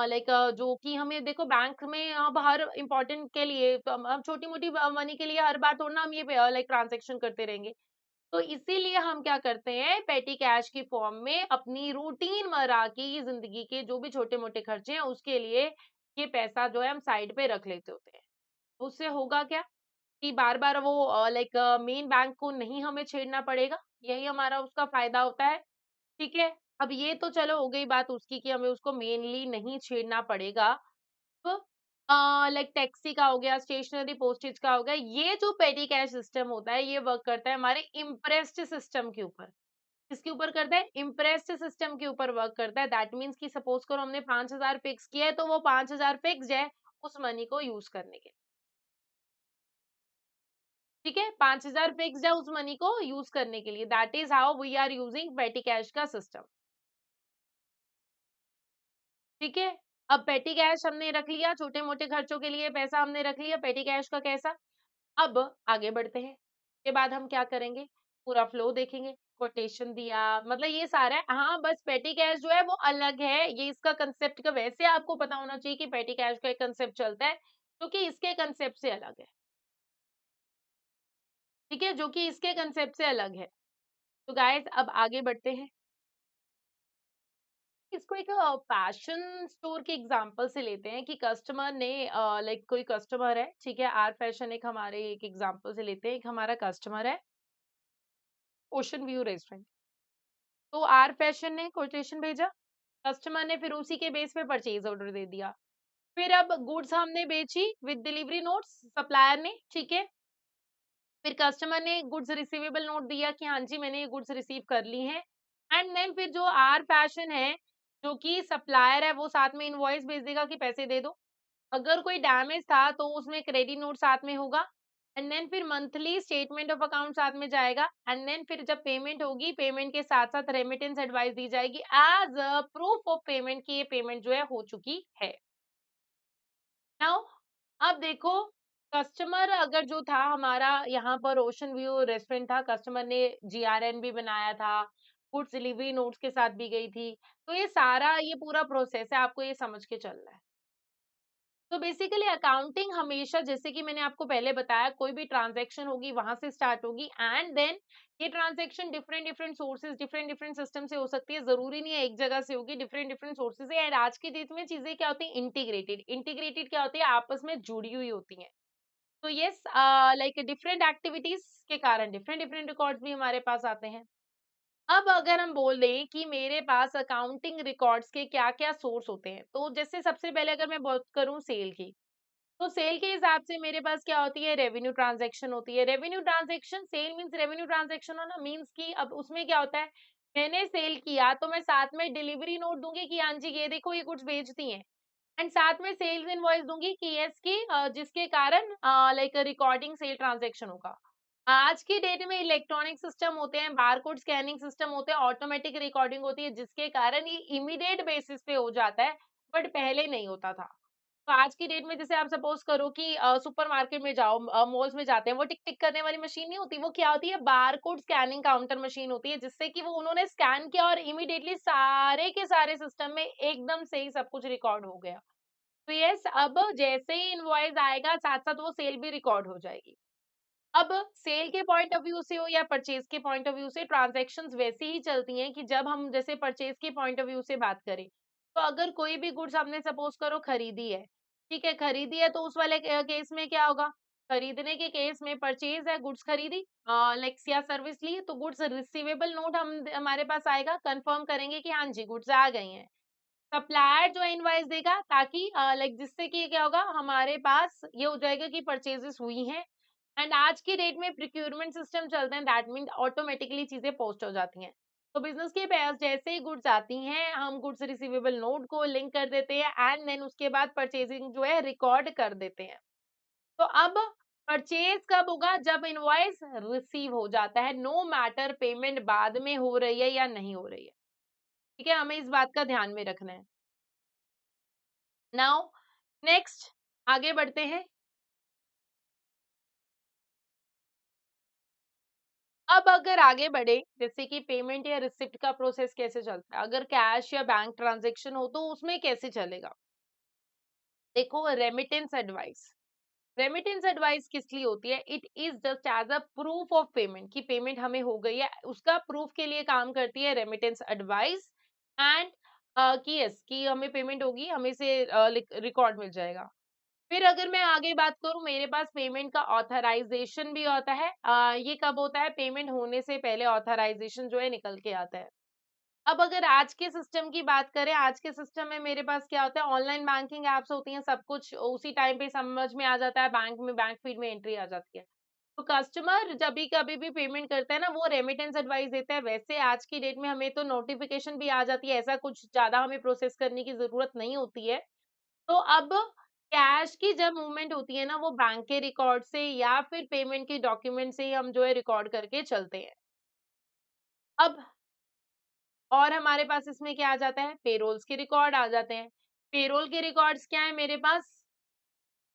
लाइक जो कि हमें देखो बैंक में अब हर इम्पोर्टेंट के लिए तो हम छोटी-मोटी मनी के लिए हर बार थोड़ी ना हम ये लाइक ट्रांज़ैक्शन करते रहेंगे। तो इसीलिए हम क्या करते हैं पेटी कैश की फॉर्म में अपनी रूटीन मर्रा की जिंदगी के जो भी छोटे-मोटे खर्चे हैं उसके लिए ये पैसा जो है हम साइड पे रख लेते होते हैं। उससे होगा क्या कि बार-बार वो लाइक मेन बैंक को नहीं हमें छेड़ना पड़ेगा, यही हमारा उसका फायदा होता है, ठीक है? अब ये तो चलो हो गई बात उसकी कि हमें उसको मेनली नहीं छेड़ना पड़ेगा। तो लाइक टैक्सी का हो गया, स्टेशनरी पोस्टेज का हो गया, ये जो पेटी कैश सिस्टम होता है, ये वर्क करता है हमारे इम्प्रेस्ड सिस्टम के ऊपर। किसके ऊपर करता है? इम्प्रेस्ड सिस्टम के ऊपर वर्क करता है। दैट मीन्स कि सपोज़ करो हमने 5,000 फिक्स किया है, तो वो 5,000 फिक्स्ड है उस मनी को यूज़ करने के लिए। ठीक है? 5,000 फिक्स्ड है उस मनी को यूज़ करने के लिए। That is how we are using petty cash का सिस्टम। ठीक है? अब पेटी कैश हमने रख लिया, छोटे-मोटे खर्चों के लिए पैसा हमने रख लिया, पेटी कैश का कैसा? अब आगे बढ़ते हैं। उसके बाद हम क्या करेंगे? पूरा फ्लो देखेंगे, कोटेशन दिया मतलब ये सारा है। हाँ, बस पेटी कैश जो है वो अलग है। ये इसका कांसेप्ट का वैसे आपको पता होना चाहिए कि पेटी कैश का एक कांसेप्ट चलता है, जो कि इसके कांसेप्ट से अलग है। ठीक है? जो कि इसके कांसेप्ट से अलग है। तो गाइस अब आगे बढ़ते हैं। इसको एक फैशन स्टोर के एग्जांपल से लेते हैं कि कस्टमर ने लाइक कोई कस्टमर है, ठीक है? आर फैशन एक हमारे एक एग्जांपल से लेते हैं। एक हमारा कस्टमर है, ओशन व्यू रेस्टोरेंट। तो आर फैशन ने कोटेशन भेजा, कस्टमर ने फिर उसी के बेस पे परचेज ऑर्डर दे दिया। फिर अब गुड्स हमने बेची विद डिलीवरी नोट्स सप्लायर ने, ठीक है? फिर कस्टमर ने गुड्स रिसीवेबल नोट दिया कि हाँ जी मैंने ये गुड्स रिसीव कर ली हैं। एंड देन फिर जो आर फैशन है, जो कि सप्लायर है, वो साथ में इनवॉइस भेज देगा कि पैसे दे दो। अगर कोई डैमेज था तो उसमें क्रेडिट नोट साथ में होगा। एंड देन फिर मंथली स्टेटमेंट ऑफ अकाउंट साथ में जाएगा। एंड देन फिर जब पेमेंट होगी, पेमेंट के साथ साथ रेमिटेंस एडवाइस दी जाएगी as a proof of payment की ये पेमेंट जो है हो चुकी है। नाउ अब देखो, कस्टमर अगर जो था हमारा यहाँ पर ओशन व्यू रेस्टोरेंट था, कस्टमर ने जीआरएन भी बनाया था, गुड्स डिलीवरी नोट्स के साथ भी गई थी। तो ये सारा ये पूरा प्रोसेस है, आपको ये समझ के चलना है। तो बेसिकली अकाउंटिंग हमेशा जैसे कि मैंने आपको पहले बताया कोई भी ट्रांजैक्शन होगी वहां से स्टार्ट होगी एंड देन ये transaction different different sources different different system से हो सकती है, जरूरी नहीं है एक जगह से होगी, डिफरेंट डिफरेंट सोर्सेज है। एंड आज की डेट में चीजें क्या होती है? इंटीग्रेटेड। इंटीग्रेटेड क्या होती है? आपस में जुड़ी हुई होती हैं। तो यस लाइक डिफरेंट एक्टिविटीज के कारण डिफरेंट डिफरेंट रिकॉर्ड्स भी हमारे पास आते हैं। अब अगर हम बोल दें कि मेरे पास अकाउंटिंग रिकॉर्ड्स के क्या-क्या सोर्स होते हैं, तो जैसे सबसे पहले अगर मैं बात करूँ सेल की, तो सेल के हिसाब से मेरे पास क्या होती है, रेवेन्यू ट्रांजैक्शन होती है। Revenue transaction, sale means revenue transaction होना मीन्स कि अब उसमें क्या होता है, मैंने सेल किया तो मैं साथ में डिलीवरी नोट दूँगी कि हाँ जी, ये देखो ये गुड्स बेचती हैं। एंड साथ में सेल्स इनवॉइस दूँगी कि यस कि जिसके कारण लाइक रिकॉर्डिंग सेल ट्रांजैक्शन होगा। आज की डेट में इलेक्ट्रॉनिक सिस्टम होते हैं, बारकोड स्कैनिंग सिस्टम होते हैं, ऑटोमेटिक रिकॉर्डिंग होती है जिसके कारण ये इमीडिएट बेसिस पे हो जाता है, बट पहले नहीं होता था। तो आज की डेट में जैसे आप सपोज करो कि सुपरमार्केट में जाओ, मॉल्स में जाते हैं, वो टिक टिक करने वाली मशीन नहीं होती, वो क्या होती है, बारकोड स्कैनिंग काउंटर मशीन होती है, जिससे कि वो उन्होंने स्कैन किया और इमीडिएटली सारे के सारे सिस्टम में एकदम से ही सब कुछ रिकॉर्ड हो गया। तो यस, अब जैसे ही इनवॉइस आएगा साथ-साथ वो सेल भी रिकॉर्ड हो जाएगी। अब सेल के पॉइंट ऑफ व्यू से हो या परचेज के पॉइंट ऑफ व्यू से, ट्रांजैक्शंस वैसी ही चलती हैं कि जब हम जैसे परचेज के पॉइंट ऑफ व्यू से बात करें, तो अगर कोई भी गुड्स हमने सपोज करो खरीदी है, ठीक है, खरीदी है तो उस वाले केस में क्या होगा? खरीदने के केस में परचेज है, गुड्स खरीदी, लाइक या सर्विस ली तो गुड्स रिसीवेबल नोट हम हमारे पास आएगा, कंफर्म करेंगे कि हाँ जी गुड्स आ गई हैं। सप्लायर जो है इनवॉइस देगा ताकि लाइक जिससे कि क्या होगा, हमारे पास ये हो जाएगा कि परचेजेस हुई हैं। एंड आज की डेट में प्रोक्योरमेंट सिस्टम चलते हैं, दैट मीन ऑटोमेटिकली चीजें पोस्ट हो जाती हैं। तो बिजनेस के पास जैसे ही गुड्स आती हैं, हम गुड्स रिसीवेबल नोट को लिंक कर देते हैं एंड देन उसके बाद परचेजिंग जो है रिकॉर्ड कर देते हैं। तो अब परचेज कब होगा? जब इनवॉइस रिसीव हो जाता है, नो मैटर पेमेंट बाद में हो रही है या नहीं हो रही है। ठीक है, हमें इस बात का ध्यान में रखना है। नाउ नेक्स्ट आगे बढ़ते हैं। अब अगर आगे बढ़े, जैसे कि पेमेंट या रिसिप्ट का प्रोसेस कैसे चलता है, अगर कैश या बैंक ट्रांजैक्शन हो तो उसमें कैसे चलेगा? देखो, रेमिटेंस एडवाइस किस लिए होती है? It is just as a proof of payment कि पेमेंट हमें हो गई है, उसका प्रूफ के लिए काम करती है रेमिटेंस एडवाइस। एंड कि यस कि हमें पेमेंट होगी, हमें से रिकॉर्ड मिल जाएगा। फिर अगर मैं आगे बात करूँ, मेरे पास पेमेंट का ऑथराइज़ेशन भी होता है। ये कब होता है? पेमेंट होने से पहले ऑथराइज़ेशन जो है निकल के आता है। अब अगर आज के सिस्टम की बात करें, आज के सिस्टम में मेरे पास क्या होता है, ऑनलाइन बैंकिंग ऐप्स होती हैं, सब कुछ उसी टाइम पे समझ में आ जाता है, बैंक में बैंक फीड में एंट्री आ जाती है। तो कस्टमर जब भी कभी भी पेमेंट करता है ना, वो रेमिटेंस एडवाइस देता है। वैसे आज की डेट में हमें तो नोटिफ़िकेशन भी आ जाती है, ऐसा कुछ ज़्यादा हमें प्रोसेस करने की ज़रूरत नहीं होती है। तो अब कैश की जब मूवमेंट होती है ना, वो बैंक के रिकॉर्ड से या फिर पेमेंट के डॉक्यूमेंट से ही हम जो है रिकॉर्ड करके चलते हैं। अब और हमारे पास इसमें क्या आ जाता है, पेरोल्स के रिकॉर्ड आ जाते हैं। पेरोल के रिकॉर्ड्स क्या है मेरे पास?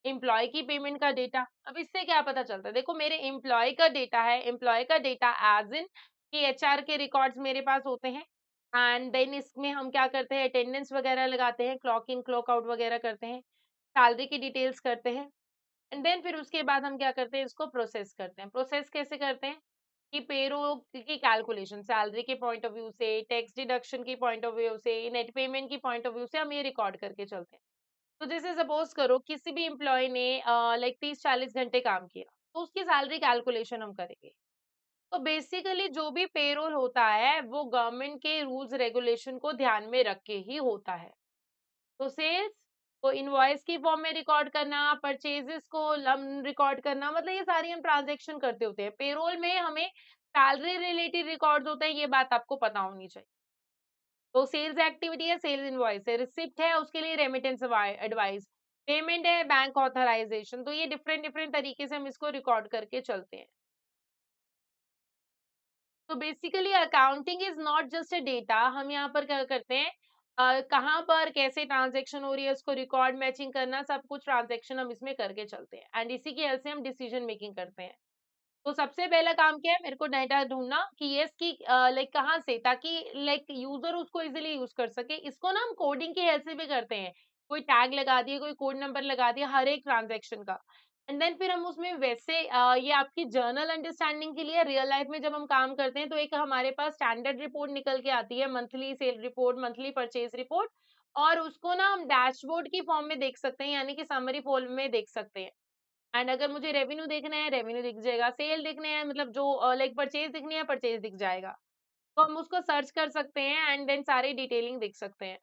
एम्प्लॉय की पेमेंट का डेटा। अब इससे क्या पता चलता है? देखो, मेरे एम्प्लॉय का डेटा है, एम्प्लॉय का डेटा एज़ इन कि एचआर के रिकॉर्ड्स मेरे पास होते हैं। एंड देन इसमें हम क्या करते हैं, अटेंडेंस वगैरह लगाते हैं, क्लॉक इन, क्लॉक आउट वगैरह करते हैं, सैलरी की डिटेल्स करते हैं। एंड देन फिर उसके बाद हम क्या करते हैं, इसको प्रोसेस करते हैं। प्रोसेस कैसे करते हैं कि पेरोल की कैलकुलेशन सैलरी के पॉइंट ऑफ व्यू से, टैक्स डिडक्शन की पॉइंट ऑफ व्यू से, नेट पेमेंट की पॉइंट ऑफ व्यू से हम ये रिकॉर्ड करके चलते हैं। तो जैसे सपोज करो किसी भी एम्प्लॉय ने लाइक 30-40 घंटे काम किया, तो उसकी सैलरी कैलकुलेशन हम करेंगे। तो बेसिकली जो भी पेरोल होता है वो गवर्नमेंट के रूल्स रेगुलेशन को ध्यान में रख के ही होता है। तो सेल्स को इनवॉइस की फॉर्म में रिकॉर्ड करना, परचेजेस को लम रिकॉर्ड करना, मतलब ये सारी हम ट्रांजैक्शन करते होते हैं। पेरोल में हमें सैलरी रिलेटेड रिकॉर्ड्स होते हैं, ये बात आपको पता होनी चाहिए। तो सेल्स एक्टिविटी है, सेल्स इनवॉइस है, रिसिप्ट है उसके लिए रेमिटेंस एडवाइस, पेमेंट है, बैंक ऑथराइजेशन। तो ये डिफरेंट डिफरेंट तरीके से हम इसको रिकॉर्ड करके चलते हैं। तो basically accounting is not just a data. हम यहाँ पर क्या करते हैं, कहाँ पर कैसे ट्रांजैक्शन हो रही है उसको रिकॉर्ड मैचिंग करना, सब कुछ ट्रांजैक्शन हम इसमें करके चलते हैं एंड इसी की हेल्प से हम डिसीजन मेकिंग करते हैं। तो सबसे पहला काम क्या है, मेरे को डाटा ढूंढना कि ये इसकी लाइक कहाँ से, ताकि लाइक यूजर उसको इजीली यूज कर सके। इसको ना हम कोडिंग की हेल्प से भी करते हैं, कोई टैग लगा दिए, कोई कोड नंबर लगा दिया हर एक ट्रांजैक्शन का। एंड देन फिर हम उसमें वैसे ये आपकी जर्नल अंडरस्टैंडिंग के लिए, रियल लाइफ में जब हम काम करते हैं तो एक हमारे पास स्टैंडर्ड रिपोर्ट निकल के आती है, monthly cell report, monthly purchase report. और उसको ना हम डैशबोर्ड की फॉर्म में देख सकते हैं, यानी कि समरी फॉर्म में देख सकते हैं। एंड अगर मुझे रेवेन्यू देखना है, रेवेन्यू दिख जाएगा, सेल देखने हैं, मतलब जो लाइक परचेज दिखनी है, परचेज दिख जाएगा। तो हम उसको सर्च कर सकते हैं एंड देन सारी डिटेलिंग देख सकते हैं।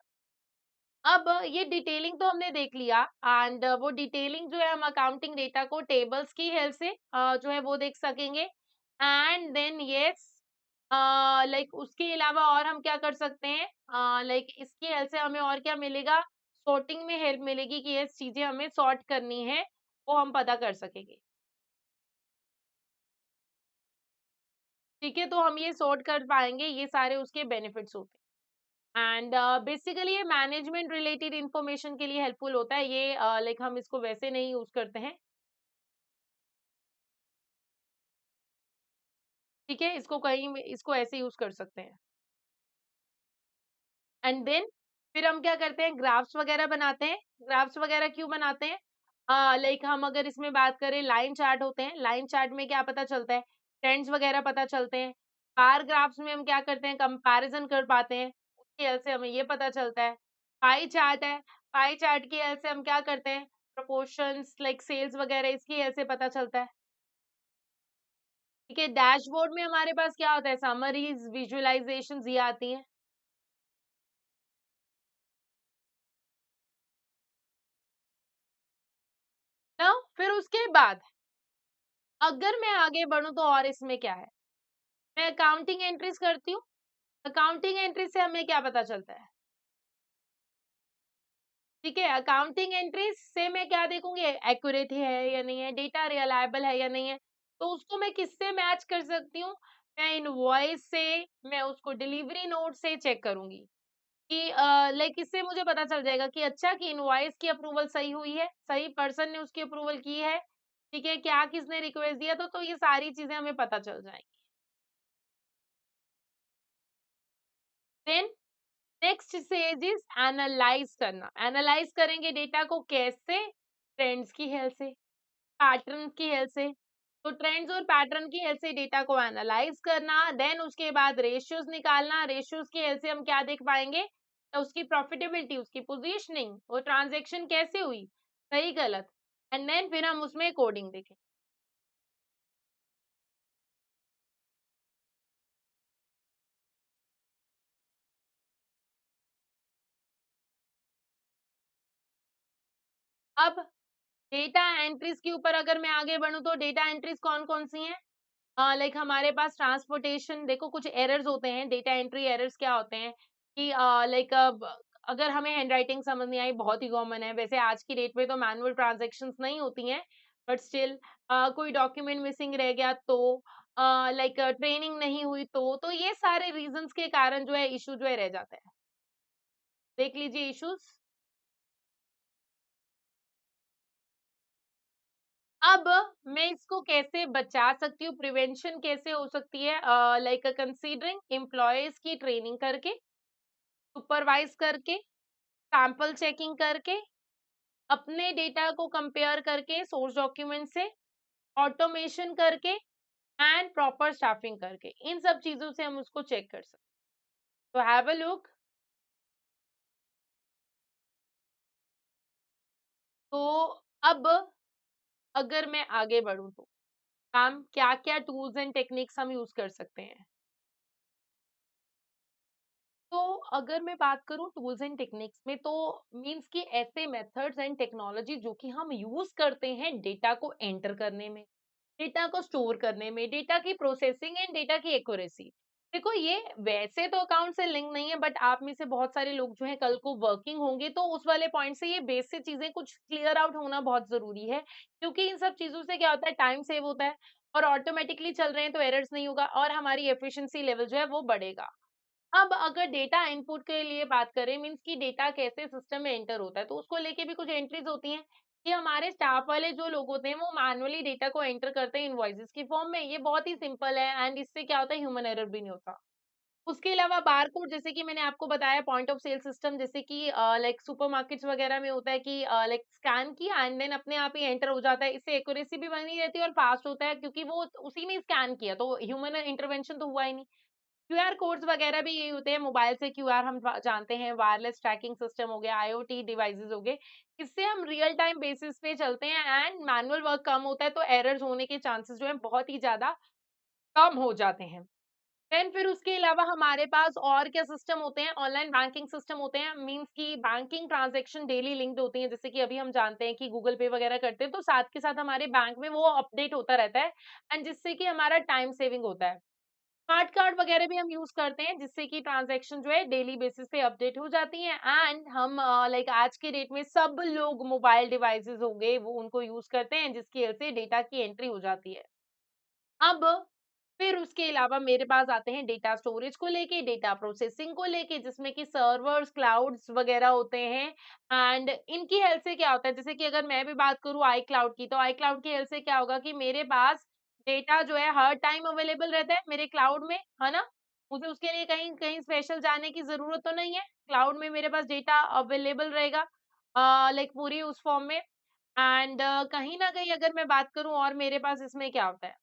अब ये डिटेलिंग तो हमने देख लिया एंड वो डिटेलिंग जो है हम अकाउंटिंग डेटा को टेबल्स की हेल्प से जो है वो देख सकेंगे एंड देन यस लाइक उसके अलावा और हम क्या कर सकते हैं, लाइक इसकी हेल्प से हमें और क्या मिलेगा, सॉर्टिंग में हेल्प मिलेगी कि ये चीजें हमें सॉर्ट करनी है वो हम पता कर सकेंगे। ठीक है, तो हम ये सॉर्ट कर पाएंगे, ये सारे उसके बेनिफिट्स होते हैं एंड बेसिकली ये मैनेजमेंट रिलेटेड इंफॉर्मेशन के लिए हेल्पफुल होता है ये, लाइक हम इसको वैसे नहीं यूज करते हैं। ठीक है, इसको कहीं में इसको ऐसे यूज कर सकते हैं एंड देन फिर हम क्या करते हैं, ग्राफ्स वगैरह बनाते हैं। ग्राफ्स वगैरह क्यों बनाते हैं, लाइक हम अगर इसमें बात करें, लाइन चार्ट होते हैं, लाइन चार्ट में क्या पता चलता है, ट्रेंड्स वगैरह पता चलते हैं। बार ग्राफ्स में हम क्या करते हैं, कंपैरिजन कर पाते हैं, उसकी हेल्प से हमें ये पता चलता है। पाई चार्ट है, पाई चार्ट की हेल्प से हम क्या करते हैं, प्रोपोर्शंस लाइक सेल्स वगैरह इसकी हेल्प से पता चलता है। ठीक है, डैशबोर्ड में हमारे पास क्या होता है, समरीज विजुअलाइजेशंस ये आती हैं ना। फिर उसके बाद अगर मैं आगे बढ़ूँ तो और इसमें क्या है, मैं अकाउंटिंग एंट्रीज करती हूँ। अकाउंटिंग एंट्री से हमें क्या पता चलता है, ठीक है, अकाउंटिंग एंट्रीज से मैं क्या देखूंगी, एक्यूरेट है या नहीं है, डेटा रिलायबल है या नहीं है। तो उसको मैं किससे मैच कर सकती हूँ, मैं इनवॉइस से, मैं उसको डिलीवरी नोट से चेक करूंगी कि लाइक इससे मुझे पता चल जाएगा कि अच्छा कि इनवॉइस की अप्रूवल सही हुई है, सही पर्सन ने उसकी अप्रूवल की है, ठीक है, क्या किसने रिक्वेस्ट दिया, तो ये सारी चीजें हमें पता चल जाएंगी। Then next stage is analyse करना। एनालाइज करेंगे डेटा को कैसे, ट्रेंड्स की हेल्प से, पैटर्न की हेल्प से। तो ट्रेंड्स और पैटर्न की हेल्प से डेटा को एनालाइज करना, देन उसके बाद रेशियोज निकालना, रेशियोज की हेल्प से हम क्या देख पाएंगे, तो उसकी प्रॉफिटेबिलिटी, उसकी पोजीशनिंग, वो ट्रांजैक्शन कैसे हुई, सही गलत, एंड देन फिर हम उसमें कोडिंग देखें। अब डेटा एंट्रीज के ऊपर अगर मैं आगे बढ़ूं तो डेटा एंट्रीज कौन कौन सी हैं, लाइक हमारे पास ट्रांसपोर्टेशन, देखो कुछ एरर्स होते हैं, डेटा एंट्री एरर्स क्या होते हैं कि लाइक अगर हमें हैंडराइटिंग समझ नहीं आई, बहुत ही कॉमन है, वैसे आज की डेट में तो मैनुअल ट्रांजैक्शंस नहीं होती हैं, बट स्टिल कोई डॉक्यूमेंट मिसिंग रह गया तो, लाइक ट्रेनिंग नहीं हुई तो ये सारे रीजंस के कारण जो है इशू जो है रह जाता है। देख लीजिए इश्यूज। अब मैं इसको कैसे बचा सकती हूँ, प्रिवेंशन कैसे हो सकती है, लाइक कंसीडरिंग एम्प्लॉयज की ट्रेनिंग करके, सुपरवाइज करके, सैंपल चेकिंग करके, अपने डेटा को कंपेयर करके सोर्स डॉक्यूमेंट से, ऑटोमेशन करके एंड प्रॉपर स्टाफिंग करके, इन सब चीजों से हम उसको चेक कर सकते हैं। तो हैव अ लुक। तो अब अगर मैं आगे बढ़ूं तो हम क्या क्या टूल्स एंड टेक्निक्स हम यूज कर सकते हैं। तो अगर मैं बात करूं टूल्स एंड टेक्निक्स में तो मींस कि ऐसे मेथड्स एंड टेक्नोलॉजी जो कि हम यूज करते हैं डेटा को एंटर करने में, डेटा को स्टोर करने में, डेटा की प्रोसेसिंग एंड डेटा की एक्यूरेसी। देखो ये वैसे तो अकाउंट से लिंक नहीं है, बट आप में से बहुत सारे लोग जो है कल को वर्किंग होंगे तो उस वाले पॉइंट से ये बेसिक चीजें कुछ क्लियर आउट होना बहुत जरूरी है, क्योंकि इन सब चीजों से क्या होता है, टाइम सेव होता है और ऑटोमेटिकली चल रहे हैं तो एरर्स नहीं होगा और हमारी एफिशिएंसी लेवल जो है वो बढ़ेगा। अब अगर डेटा इनपुट के लिए बात करें, मीन्स कि डेटा कैसे सिस्टम में एंटर होता है, तो उसको लेके भी कुछ एंट्रीज होती हैं कि हमारे स्टाफ वाले जो लोग होते हैं वो मैनुअली डेटा को एंटर करते हैं इनवॉइसेस की फॉर्म में। ये बहुत ही सिंपल है एंड इससे क्या होता है, ह्यूमन एरर भी नहीं होता। उसके अलावा बारकोड, जैसे कि मैंने आपको बताया, पॉइंट ऑफ सेल सिस्टम, जैसे कि लाइक सुपरमार्केट्स वगैरह में होता है कि लाइक स्कैन किया एंड देन अपने आप ही एंटर हो जाता है, इससे एक्यूरेसी भी बनी रहती है और फास्ट होता है क्योंकि वो उसी में स्कैन किया, तो ह्यूमन इंटरवेंशन तो हुआ ही नहीं। क्यूआर कोड्स वगैरह भी यही होते हैं, मोबाइल से क्यूआर हम जानते हैं, वायरलेस ट्रैकिंग सिस्टम हो गया, आईओटी डिवाइसेस हो गए, इससे हम रियल टाइम बेसिस पे चलते हैं एंड मैनुअल वर्क कम होता है तो एरर्स होने के चांसेस जो है बहुत ही ज्यादा कम हो जाते हैं। देन फिर उसके अलावा हमारे पास और क्या सिस्टम होते हैं, ऑनलाइन बैंकिंग सिस्टम होते हैं, मीन्स कि बैंकिंग ट्रांजैक्शन डेली लिंक्ड होती हैं। जैसे कि अभी हम जानते हैं कि गूगल पे वगैरह करते हैं, तो साथ के साथ हमारे बैंक में वो अपडेट होता रहता है एंड जिससे कि हमारा टाइम सेविंग होता है। स्मार्ट कार्ड वगैरह भी हम यूज़ करते हैं, जिससे कि ट्रांज़ैक्शन जो है डेली बेसिस पे अपडेट हो जाती हैं एंड हम लाइक आज के डेट में सब लोग मोबाइल डिवाइसेज़ हो गए, वो उनको यूज़ करते हैं, जिसकी वजह से डेटा की एंट्री हो जाती है। अब फिर उसके अलावा मेरे पास आते हैं डेटा स्टोरेज को लेके, डेटा प्रोसेसिंग को लेके, जिसमें कि सर्वर्स, क्लाउड्स वगैरह होते हैं एंड इनकी हेल्प से क्या होता है, जैसे कि अगर मैं भी बात करूँ आई क्लाउड की, तो आई क्लाउड की हेल्प से क्या होगा कि मेरे पास डेटा जो है हर टाइम अवेलेबल रहता है मेरे क्लाउड में, है ना? मुझे उसके लिए कहीं कहीं स्पेशल जाने की ज़रूरत तो नहीं है। क्लाउड में मेरे पास डेटा अवेलेबल रहेगा लाइक पूरी उस फॉर्म में एंड कहीं न कहीं अगर मैं बात करूँ और मेरे पास इसमें क्या होता है,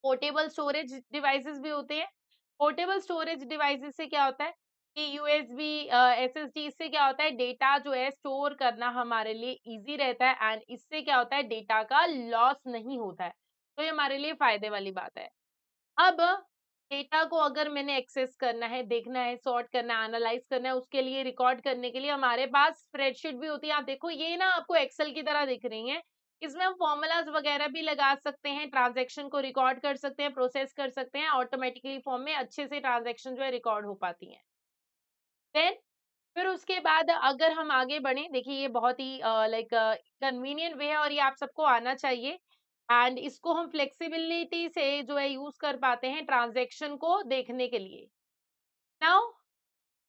पोर्टेबल स्टोरेज डिवाइसेस भी होते हैं। पोर्टेबल स्टोरेज डिवाइसेस से क्या होता है कि यूएसबी एसएसडी, इससे क्या होता है डेटा जो है स्टोर करना हमारे लिए इजी रहता है एंड इससे क्या होता है डेटा का लॉस नहीं होता है। तो ये हमारे लिए फायदे वाली बात है। अब डेटा को अगर मैंने एक्सेस करना है, देखना है, सॉर्ट करना है, एनालाइज़ करना है, उसके लिए रिकॉर्ड करने के लिए हमारे पास स्प्रेडशीट भी होती है। आप देखो ये ना आपको एक्सेल की तरह दिख रही हैं। इसमें हम फ़ॉर्मूलाज़ वगैरह भी लगा सकते हैं, ट्रांज़ैक्शन को रिकॉर्ड कर सकते हैं, प्रोसेस कर सकते हैं, ऑटोमैटिकली फॉर्म में अच्छे से ट्रांज़ैक्शन जो है रिकॉर्ड हो पाती हैं। देन फिर उसके बाद अगर हम आगे बढ़ें, देखिए ये बहुत ही लाइक कन्वीनिएंट वे है और ये आप सबको आना चाहिए एंड इसको हम फ्लेक्सिबिलिटी से जो है यूज़ कर पाते हैं ट्रांज़ैक्शन को देखने के लिए। नाउ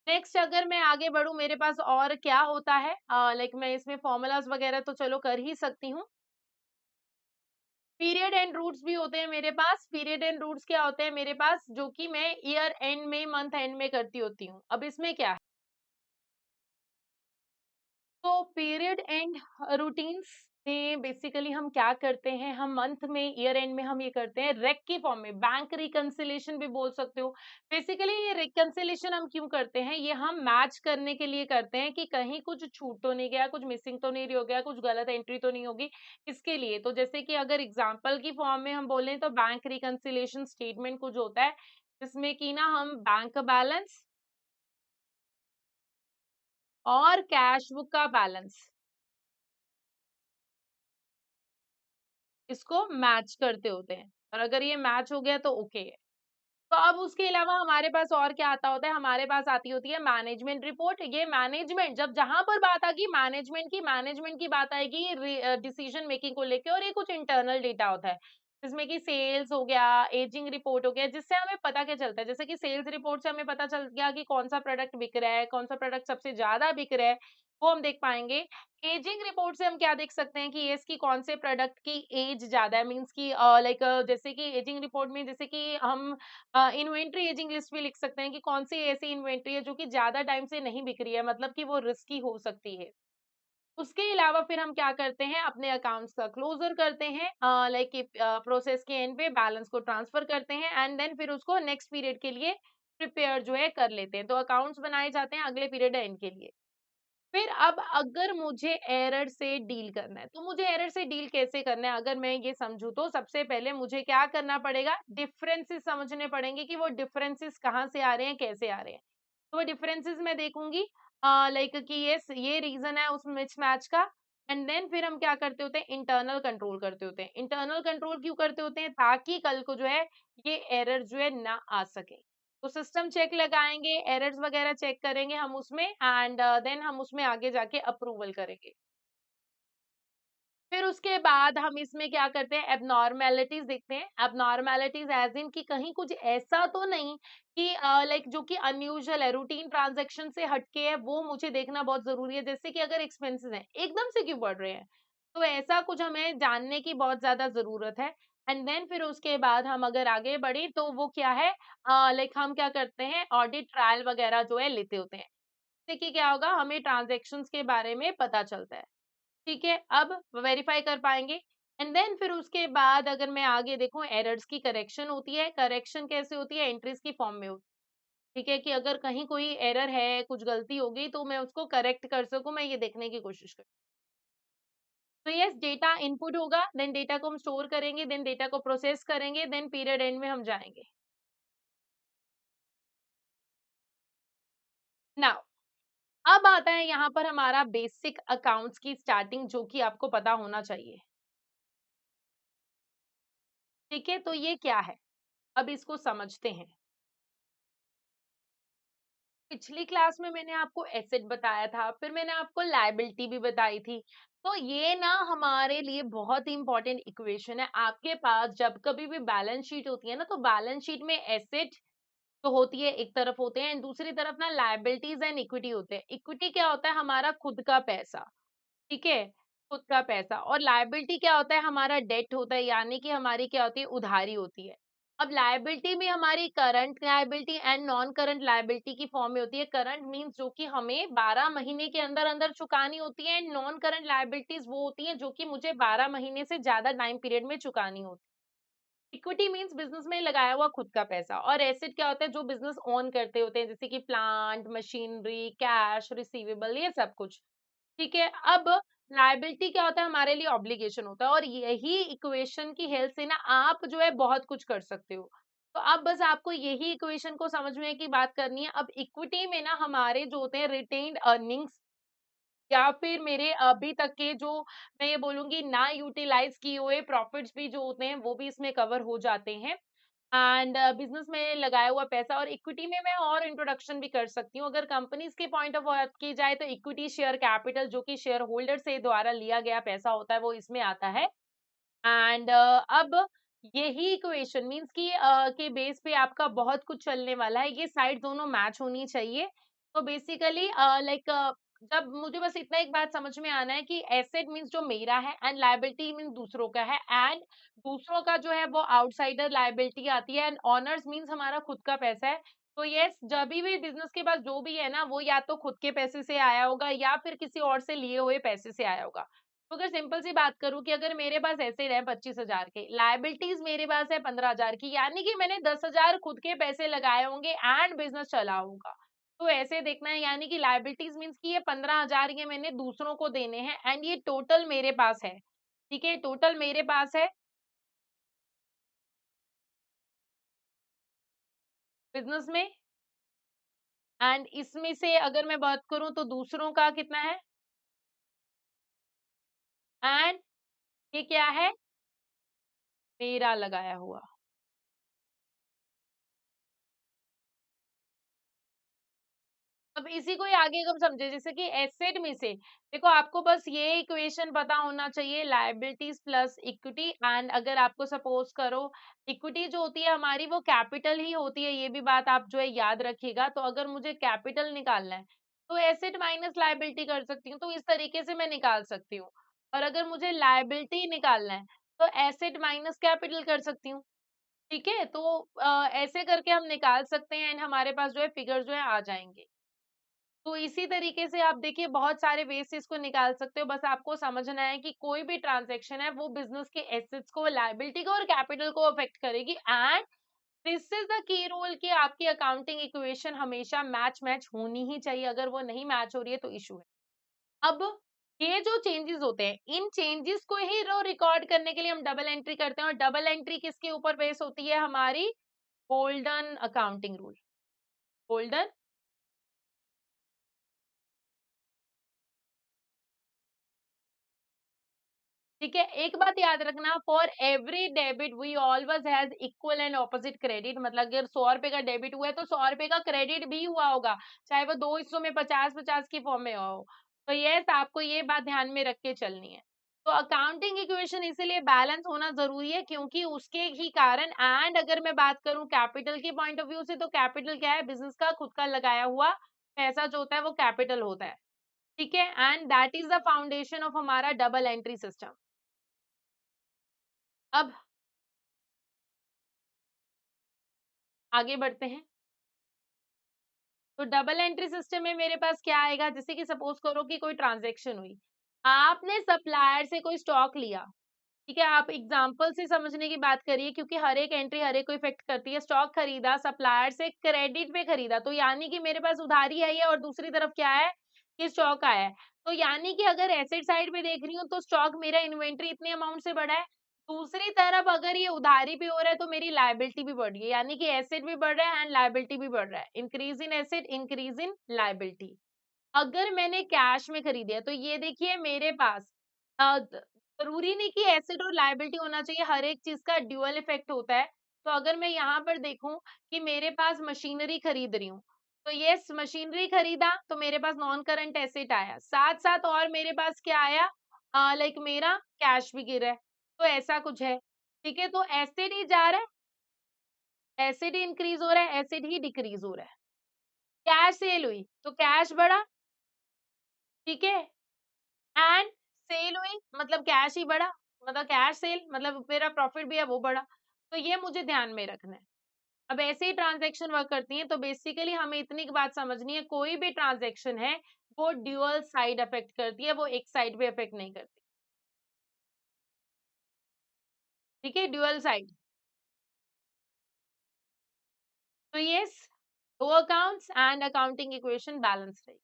नेक्स्ट अगर मैं आगे बढ़ूँ, मेरे पास और क्या होता है लाइक मैं इसमें फ़ॉर्मूलाज़ वगैरह तो चलो कर ही सकती हूँ। पीरियड एंड रूट्स भी होते हैं मेरे पास। पीरियड एंड रूट्स क्या होते हैं मेरे पास, जो कि मैं ईयर एंड में, मंथ एंड में करती होती हूँ। अब इसमें क्या है, तो पीरियड एंड रूटीन्स में बेसिकली हम क्या करते हैं, हम मंथ में, ईयर एंड में हम ये करते हैं रेक की फॉर्म में, बैंक रिकंसिलिएशन भी बोल सकते हो। बेसिकली ये रिकंसिलिएशन हम क्यों करते हैं, ये हम मैच करने के लिए करते हैं कि कहीं कुछ छूट तो नहीं गया, कुछ मिसिंग तो नहीं हो गया, कुछ गलत एंट्री तो नहीं होगी, इसके लिए। तो जैसे कि अगर एग्जाम्पल की फॉर्म में हम बोलें तो बैंक रिकंसिलिएशन स्टेटमेंट कुछ होता है जिसमें कि ना हम बैंक बैलेंस और कैश बुक का बैलेंस इसको मैच करते होते हैं और अगर ये मैच हो गया तो ओके है। तो अब उसके अलावा हमारे पास और क्या आता होता है, हमारे पास आती होती है मैनेजमेंट रिपोर्ट। ये मैनेजमेंट, जब जहाँ पर बात आ गई मैनेजमेंट की बात आएगी डिसीजन मेकिंग को लेके, और ये कुछ इंटरनल डेटा होता है जिसमें कि सेल्स हो गया, एजिंग रिपोर्ट हो गया, जिससे हमें पता क्या चलता है, जैसे कि सेल्स रिपोर्ट से हमें पता चल गया कि कौन सा प्रोडक्ट बिक रहा है, कौन सा प्रोडक्ट सबसे ज्यादा बिक रहा है, वो हम देख पाएंगे। एजिंग रिपोर्ट से हम क्या देख सकते हैं कि ये इसकी कौन से प्रोडक्ट की एज ज्यादा है, मींस की लाइक जैसे कि एजिंग रिपोर्ट में जैसे कि हम इन्वेंटरी एजिंग लिस्ट भी लिख सकते हैं कि कौन सी ऐसी इन्वेंटरी है जो कि ज़्यादा टाइम से नहीं बिक रही है, मतलब कि वो रिस्की हो सकती है। उसके अलावा फिर हम क्या करते हैं, अपने अकाउंट्स का क्लोज़र करते हैं लाइक कि प्रोसेस के एंड पे बैलेंस को ट्रांसफ़र करते हैं एंड देन फिर उसको नेक्स्ट पीरियड के लिए प्रिपेयर जो है कर लेते हैं। तो अकाउंट्स बनाए जाते हैं अगले पीरियड एंड के लिए। फिर अब अगर मुझे एरर से डील करना है, तो मुझे एरर से डील कैसे करना है, अगर मैं ये समझूँ तो सबसे पहले मुझे क्या करना पड़ेगा, डिफरेंसेस समझने पड़ेंगे कि वो डिफरेंसेस कहाँ से आ रहे हैं, कैसे आ रहे हैं। तो वो डिफरेंसेस मैं देखूँगी लाइक कि यस ये रीज़न है उस मिसमैच का एंड देन फिर हम क्या करते होते हैं, इंटरनल कंट्रोल करते होते हैं। इंटरनल कंट्रोल क्यों करते होते हैं, ताकि कल को जो है ये एरर जो है ना आ सके। तो सिस्टम चेक लगाएँगे, एरर्स वगैरह चेक करेंगे हम उसमें एंड देन हम उसमें आगे जाके अप्रूवल करेंगे। फिर उसके बाद हम इसमें क्या करते हैं, एब्नॉर्मैलिटीज़ देखते हैं। एब्नॉर्मैलिटीज़ ऐज़ इन कि कहीं कुछ ऐसा तो नहीं कि लाइक जो कि अनयूजुअल है, रूटीन ट्रांज़ैक्शन से हटके है, वो मुझे देखना बहुत ज़रूरी है। जैसे कि अगर एक्सपेंसेस हैं, एकदम से क्यों बढ़ रहे हैं? तो ऐसा कुछ हमें जानने की बहुत ज़्यादा ज़रूरत है एंड देन फिर उसके बाद हम अगर आगे बढ़े तो वो क्या है लाइक हम क्या करते हैं, ऑडिट ट्रायल वगैरह जो है लेते होते हैं। इससे कि क्या होगा, हमें ट्रांज़ैक्शंस के बारे में पता चलता है। ठीक है, अब वेरीफाई कर पाएँगे एंड देन फिर उसके बाद अगर मैं आगे देखूँ, एरर्स की करेक्शन होती है। करेक्शन कैसे होती है, एंट्रीज़ की फॉर्म में होती है। ठीक है, कि अगर कहीं कोई एरर है, कुछ गलती हो गई तो मैं उसको करेक्ट कर सकूँ, मैं ये देखने की कोशिश करूँ। तो यस, डेटा इनपुट होगा, देन डेटा को हम स्टोर करेंगे, देन डेटा को प्रोसेस करेंगे, देन पीरियड एंड में हम जाएँगे। नाउ अब आता है यहाँ पर हमारा बेसिक अकाउंट्स की स्टार्टिंग, जो कि आपको पता होना चाहिए। ठीक है, तो ये क्या है? अब इसको समझते हैं। पिछली क्लास में मैंने आपको एसेट बताया था, फिर मैंने आपको लायबिलिटी भी बताई थी। तो ये ना हमारे लिए बहुत ही इंपॉर्टेंट इक्वेशन है। आपके पास जब कभी भी बैलेंस शीट होती है ना, तो बैलेंस शीट में एसेट तो होती है एक तरफ होते हैं, एंड दूसरी तरफ ना लायबिलिटीज एंड इक्विटी होते हैं। इक्विटी क्या होता है? हमारा खुद का पैसा। ठीक है? खुद का पैसा। और लायबिलिटी क्या होता है? हमारा डेट होता है, यानी कि हमारी क्या होती है? उधारी होती है। अब लायबिलिटी में हमारी current liability and non current liability की फॉर्म में होती है। करंट मीन्स जो कि हमें 12 महीने के अंदर-अंदर चुकानी होती है, एंड नॉन करंट लायबिलिटीज वो होती हैं जो कि मुझे 12 महीने से ज़्यादा टाइम पीरियड में चुकानी होती है। इक्विटी मीन्स बिज़नेस में लगाया हुआ खुद का पैसा, और एसेट क्या होता है? जो बिज़नेस ओन करते होते हैं, जैसे कि प्लांट, मशीनरी, कैश, रिसीवेबल, ये सब कुछ। ठीक है? अब लायबिलिटी क्या होता है? हमारे लिए ऑब्लिगेशन होता है, और यही इक्वेशन की हेल्प से ना आप जो है बहुत कुछ कर सकते हो। तो अब बस आपको यही इक्वेशन को समझने की बात करनी है। अब इक्विटी में ना हमारे जो होते हैं रिटेन्ड अर्निंग्स, या फिर मेरे अभी तक के जो मैं ये बोलूँगी ना यूटिलाइज़ किए हुए प्रॉफिट्स भी जो होते हैं, वो भी इसमें कवर हो जाते हैं। एंड बिज़नेस में लगाया हुआ पैसा, और इक्विटी में मैं और इंट्रोडक्शन भी कर सकती हूँ। अगर कंपनीज़ के पॉइंट ऑफ बात की जाए, तो इक्विटी शेयर कैपिटल जो कि शेयर होल्डर से द्वारा लिया गया पैसा होता है, वो इसमें आता है। एंड अब यही इक्वेशन मीन्स कि के बेस पे आपका बहुत कुछ चलने वाला है। ये साइड दोनों मैच होनी चाहिए। तो बेसिकली लाइक जब मुझे बस इतना एक बात समझ में आना है कि एसेट मीन्स जो मेरा है, एंड लायबिलिटी मीन्स दूसरों का है, एंड दूसरों का जो है वो आउटसाइडर लायबिलिटी आती है, एंड ओनर्स मीन्स हमारा खुद का पैसा है। तो यस, जब भी बिज़नेस के पास जो भी है ना, वो या तो खुद के पैसे से आया होगा, या फिर किसी और से लिए हुए पैसे से आया होगा। तो अगर सिंपल सी बात करूँ कि अगर मेरे पास एसेट है 25,000 के, लायबिलिटीज़ मेरे पास है 15,000 की, यानी कि मैंने 10,000 खुद के पैसे लगाए होंगे एंड बिज़नेस चला होगा। तो ऐसे देखना है, यानी कि लायबिलिटीज़ मीन्स कि ये 15,000 ये मैंने दूसरों को देने हैं, एंड ये टोटल मेरे पास है। ठीक है? टोटल मेरे पास है बिज़नेस में, एंड इसमें से अगर मैं बात करूँ तो दूसरों का कितना है, एंड ये क्या है? मेरा लगाया हुआ। अब इसी को ही आगे हम समझे, जैसे कि एसेट में से देखो, आपको बस ये इक्वेशन पता होना चाहिए, लायबिलिटीज प्लस इक्विटी। एंड अगर आपको सपोज करो, इक्विटी जो होती है हमारी वो कैपिटल ही होती है, ये भी बात आप जो है याद रखिएगा। तो अगर मुझे कैपिटल निकालना है, तो एसेट माइनस लायबिलिटी कर सकती हूँ, तो इस तरीके से मैं निकाल सकती हूँ। और अगर मुझे लायबिलिटी निकालना है, तो एसेट माइनस कैपिटल कर सकती हूँ। ठीक है? तो ऐसे करके हम निकाल सकते हैं, एंड हमारे पास जो है फिगर जो है आ जाएंगे। तो इसी तरीके से आप देखिए बहुत सारे वेज से इसको निकाल सकते हो। बस आपको समझना है कि कोई भी ट्रांजैक्शन है वो बिज़नेस के एसेट्स को, लायबिलिटी को और कैपिटल को अफेक्ट करेगी, and this is the key rule कि आपकी अकाउंटिंग इक्वेशन हमेशा मैच मैच होनी ही चाहिए। अगर वो नहीं मैच हो रही है तो इश्यू है। अब ये जो चेंजेस होते हैं, इन चेंजेस को ही रो रिकॉर्ड करने के लिए हम डबल एंट्री करते हैं, और डबल एंट्री किसके ऊपर बेस होती है? हमारी गोल्डन अकाउंटिंग रूल। गोल्डन ठीक है, एक बात याद रखना, for every debit we always has equal and opposite credit. मतलब अगर 100 रुपए का डेबिट हुआ है, तो 100 रुपए का क्रेडिट भी हुआ होगा, चाहे वो दो हिस्सों में 50-50 की फॉर्म में हो। तो यस, आपको ये बात ध्यान में रख के चलनी है। तो अकाउंटिंग इक्वेशन इसीलिए बैलेंस होना जरूरी है, क्योंकि उसके ही कारण। एंड अगर मैं बात करूं कैपिटल के पॉइंट ऑफ व्यू से, तो कैपिटल क्या है? बिजनेस का खुद का लगाया हुआ पैसा जो होता है वो कैपिटल होता है। ठीक है? And that is the foundation of हमारा डबल एंट्री सिस्टम। अब आगे बढ़ते हैं। तो डबल एंट्री सिस्टम में मेरे पास क्या आएगा? जैसे कि सपोज करो कि कोई ट्रांजैक्शन हुई, आपने सप्लायर से कोई स्टॉक लिया। ठीक है? आप एग्जांपल से समझने की बात करिए, क्योंकि हर एक एंट्री हर एक को इफेक्ट करती है। स्टॉक खरीदा, सप्लायर से क्रेडिट पे खरीदा, तो यानी कि मेरे पास उधारी है ये, और दूसरी तरफ क्या है? कि स्टॉक आया है। तो यानी कि अगर एसेट साइड पे देख रही हूँ, तो स्टॉक मेरा इन्वेंट्री इतने अमाउंट से बढ़ा है। दूसरी तरफ अगर ये उधारी भी हो रहा है तो मेरी लायबिलिटी भी बढ़ रही है, यानी कि एसेट भी बढ़ रहा है एंड लायबिलिटी भी बढ़ रहा है। Increase in asset, increase in liability. अगर मैंने कैश में खरीदी है तो ये देखिए मेरे पास जरूरी नहीं कि एसेट और लायबिलिटी होना चाहिए, हर एक चीज का ड्यूअल इफेक्ट होता है। तो अगर मैं यहाँ पर देखूं कि मेरे पास मशीनरी खरीद रही हूँ, तो ये मशीनरी खरीदा तो मेरे पास नॉन करंट एसेट आया, साथ साथ और मेरे पास क्या आया, लाइक मेरा कैश भी गिरा है। तो ऐसा कुछ है, ठीक है। तो एसेट ही जा रहा है, एसेट ही इंक्रीज हो रहा है, एसेट ही डिक्रीज हो रहा है। कैश सेल हुई तो कैश बढ़ा, ठीक है, एंड सेल हुई मतलब कैश ही बढ़ा, मतलब कैश सेल मतलब मेरा प्रॉफिट भी है वो बढ़ा। तो ये मुझे ध्यान में रखना है। अब ऐसे ही ट्रांजैक्शन वर्क करती है, तो बेसिकली हमें इतनी बात समझनी है, कोई भी ट्रांजैक्शन है वो ड्यूअल साइड अफेक्ट करती है, वो एक साइड पे अफेक्ट नहीं करती। ठीक है, ड्यूअल साइड। तो यस, दो accounts and accounting equation balance रही।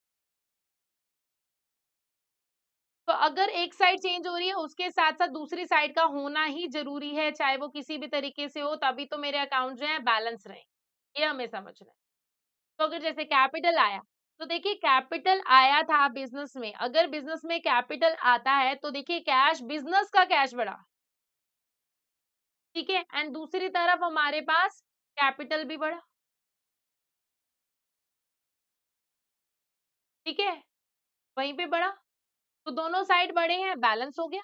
तो अगर एक साइड चेंज हो रही है उसके साथ साथ दूसरी साइड का होना ही जरूरी है, चाहे वो किसी भी तरीके से हो, तभी तो मेरे अकाउंट जो है बैलेंस रहे। ये हमें समझना है। तो अगर जैसे कैपिटल आया, तो देखिए कैपिटल आया था बिजनेस में, अगर बिजनेस में कैपिटल आता है तो देखिए कैश, बिजनेस का कैश बढ़ा, ठीक है, एंड दूसरी तरफ हमारे पास कैपिटल भी बढ़ा, ठीक है, वहीं पे बढ़ा। तो दोनों साइड बढ़े हैं, बैलेंस हो गया,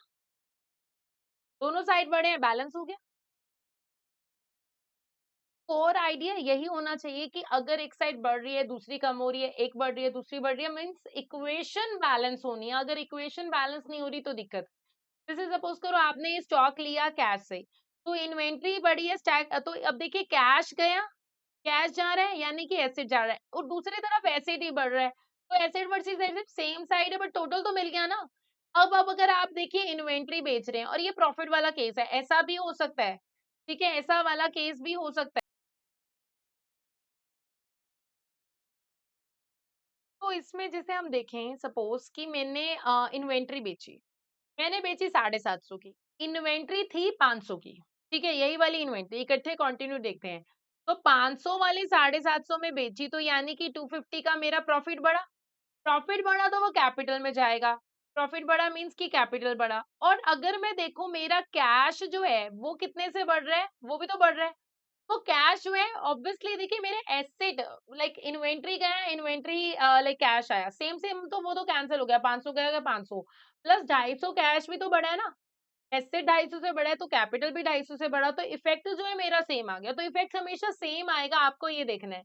दोनों साइड बढ़े हैं, बैलेंस हो गया। कोर आइडिया यही होना चाहिए कि अगर एक साइड बढ़ रही है दूसरी कम हो रही है, एक बढ़ रही है दूसरी बढ़ रही है, मीन्स इक्वेशन बैलेंस होनी है। अगर इक्वेशन बैलेंस नहीं हो रही तो दिक्कत। जैसे सपोज करो आपने ये स्टॉक लिया कैश से, तो इन्वेंट्री बढ़ी है स्टैक, तो अब देखिए कैश गया, कैश जा रहा है यानी कि एसेट जा रहा है, और दूसरी तरफ एसेट ही बढ़ रहा है। तो asset versus asset same side है बट टोटल तो मिल गया ना। अब अगर आप देखिए इन्वेंट्री बेच रहे हैं और ये प्रॉफिट वाला केस है, ऐसा भी हो सकता है, ठीक है, ऐसा वाला केस भी हो सकता है। तो इसमें जैसे हम देखें, सपोज कि मैंने इन्वेंट्री बेची, मैंने बेची 750 की, इन्वेंट्री थी 500 की, ठीक है, यही वाली इन्वेंट्री, इकट्ठे कंटिन्यू देखते हैं। तो 500 वाली 750 में बेची, तो यानी कि 250 का मेरा प्रॉफिट बढ़ा, प्रॉफिट बढ़ा तो वो कैपिटल में जाएगा, प्रॉफिट बढ़ा मींस कि कैपिटल बढ़ा। और अगर मैं देखूं मेरा कैश जो है वो कितने से बढ़ रहा है, वो भी तो बढ़ रहा है। तो कैश जो है ऑब्वियसली देखिए मेरे एसेट, लाइक इन्वेंट्री गया, इन्वेंट्री लाइक कैश आया, सेम सेम, तो वो तो कैंसिल हो गया, 500 गया, 500 प्लस 250 कैश भी तो बढ़ा है ना। एसेट 250 से बढ़ा है तो कैपिटल भी 250 से बढ़ा, तो इफेक्ट जो है मेरा सेम आ गया। तो इफेक्ट हमेशा सेम आएगा, आपको ये देखना है।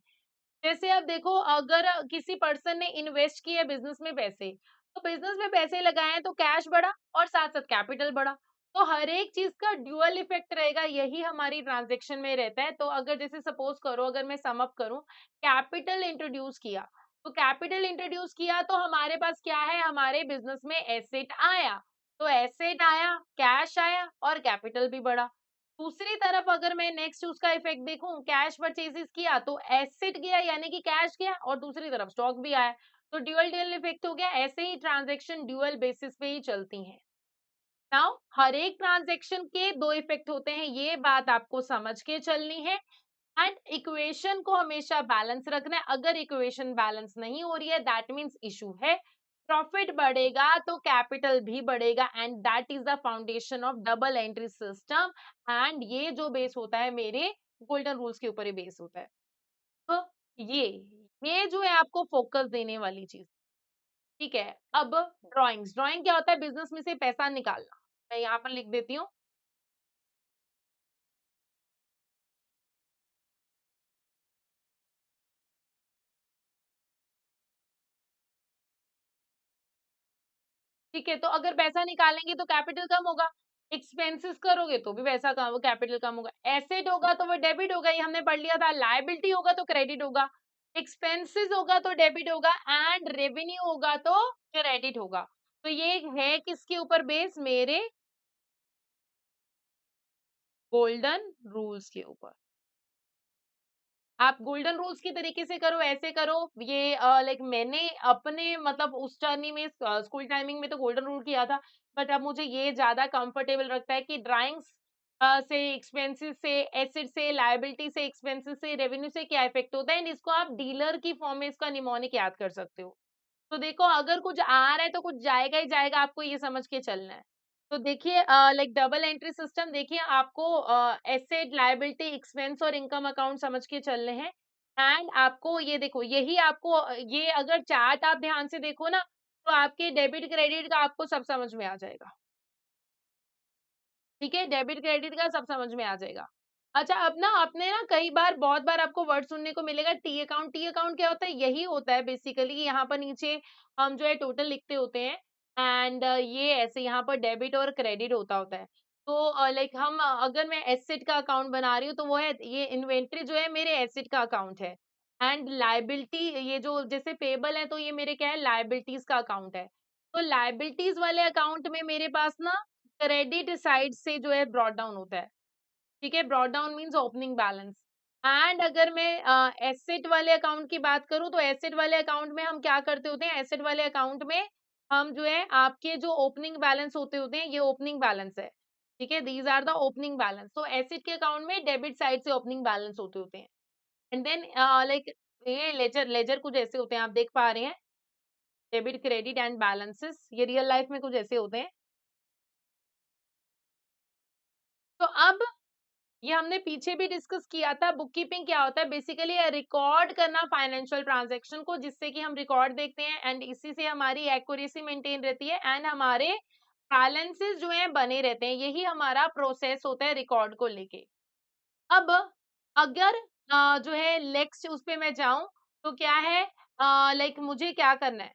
जैसे आप देखो, अगर किसी पर्सन ने इन्वेस्ट किया बिजनेस में पैसे, तो बिजनेस में पैसे लगाए हैं तो कैश बढ़ा और साथ साथ कैपिटल बढ़ा। तो हर एक चीज का ड्यूअल इफेक्ट रहेगा, यही हमारी ट्रांजेक्शन में रहता है। तो अगर जैसे सपोज करो, अगर मैं सम अप करूं, कैपिटल इंट्रोड्यूस किया, तो कैपिटल इंट्रोड्यूस किया तो हमारे पास क्या है, हमारे बिजनेस में एसेट आया, तो एसेट आया, कैश आया और कैपिटल भी बढ़ा। दूसरी तरफ अगर मैं नेक्स्ट उसका इफेक्ट देखूं, कैश परचेजेस किया तो एसेट गया यानी कि कैश गया, और दूसरी तरफ स्टॉक भी आया, तो ड्यूअल ड्यूअल इफेक्ट हो गया। ऐसे ही ट्रांजैक्शन ड्यूअल बेसिस पे ही चलती हैं। नाउ हर एक ट्रांजैक्शन के दो इफेक्ट होते हैं, ये बात आपको समझ के चलनी है। एंड इक्वेशन को हमेशा बैलेंस रखना है, अगर इक्वेशन बैलेंस नहीं हो रही है दैट मीन्स इशू है। प्रॉफिट बढ़ेगा तो कैपिटल भी बढ़ेगा, and that is the foundation of double entry system. And ये जो बेस होता है मेरे गोल्डन रूल्स के ऊपर ही बेस होता है। तो ये ये जो है आपको फोकस देने वाली चीज, ठीक है। अब ड्राइंग्स, ड्राइंग क्या होता है, बिजनेस में से पैसा निकालना। मैं यहाँ पर लिख देती हूँ, ठीक है। तो अगर पैसा निकालेंगे तो कैपिटल कम होगा, एक्सपेंसेस करोगे तो भी पैसा कम, कैपिटल कम होगा। एसेट होगा तो वो डेबिट होगा, ये हमने पढ़ लिया था। लायबिलिटी होगा तो क्रेडिट होगा, एक्सपेंसेस होगा तो डेबिट होगा, एंड रेवेन्यू होगा तो क्रेडिट होगा। तो ये है किसके ऊपर बेस, मेरे गोल्डन रूल्स के ऊपर। आप गोल्डन रूल्स की तरीके से करो, ऐसे करो। ये लाइक मैंने अपने मतलब उस जर्नी में स्कूल टाइमिंग में तो गोल्डन रूल किया था, बट अब मुझे ये ज्यादा कंफर्टेबल लगता है कि ड्राइंग्स से, एक्सपेंसेस से, एसेट से, लायबिलिटी से, एक्सपेंसेस से, रेवेन्यू से क्या इफेक्ट होता है, एंड इसको आप डीलर की फॉर्म में इसका निमोनिक याद कर सकते हो। तो देखो अगर कुछ आ रहा है तो कुछ जाएगा ही जाएगा, आपको ये समझ के चलना है। तो देखिए लाइक डबल एंट्री सिस्टम, देखिए आपको एसेट, लायबिलिटी, एक्सपेंस और इनकम अकाउंट समझ के चलने हैं। एंड आपको ये देखो, यही आपको ये अगर चार्ट आप ध्यान से देखो ना, तो आपके डेबिट क्रेडिट का आपको सब समझ में आ जाएगा। ठीक है, डेबिट क्रेडिट का सब समझ में आ जाएगा। अच्छा, अब ना आपने ना कई बार, बहुत बार आपको वर्ड सुनने को मिलेगा टी अकाउंट। टी अकाउंट क्या होता है? यही होता है बेसिकली, यहाँ पर नीचे हम जो है टोटल लिखते होते हैं, एंड ये ऐसे यहाँ पर डेबिट और क्रेडिट होता है। तो लाइक हम अगर मैं एसेट का अकाउंट बना रही हूँ तो वो है, ये इन्वेंट्री जो है मेरे एसेट का अकाउंट है। एंड लायबिलिटी, ये जो जैसे पेबल है तो ये मेरे क्या है, लायबिलिटीज का अकाउंट है। तो लायबिलिटीज वाले अकाउंट में मेरे पास ना क्रेडिट साइड से जो है ब्रॉट डाउन होता है। ठीक है, brought down means opening balance. And अगर मैं एसेट वाले अकाउंट की बात करूं, तो एसेट वाले अकाउंट में हम क्या करते होते हैं, एसेट वाले अकाउंट में हम जो है आपके जो ओपनिंग बैलेंस होते हैं, ये ओपनिंग बैलेंस है। ठीक है, these are the opening balance. तो एसेट के अकाउंट में डेबिट साइड से ओपनिंग बैलेंस होते हैं। एंड देन लाइक ये लेजर, लेजर कुछ ऐसे होते हैं, आप देख पा रहे हैं, डेबिट क्रेडिट एंड बैलेंसेस, ये रियल लाइफ में कुछ ऐसे होते हैं। तो अब ये हमने पीछे भी डिस्कस किया था, बुक कीपिंग क्या होता है, बेसिकली रिकॉर्ड करना फाइनेंशियल ट्रांजैक्शन को, जिससे कि हम रिकॉर्ड देखते हैं एंड इसी से हमारी एक्यूरेसी मेंटेन रहती है एंड हमारे बैलेंसेस जो हैं बने रहते हैं। यही हमारा प्रोसेस होता है रिकॉर्ड को लेके। अब अगर जो है नेक्स्ट उस पे मैं जाऊं, तो क्या है, लाइक मुझे क्या करना है,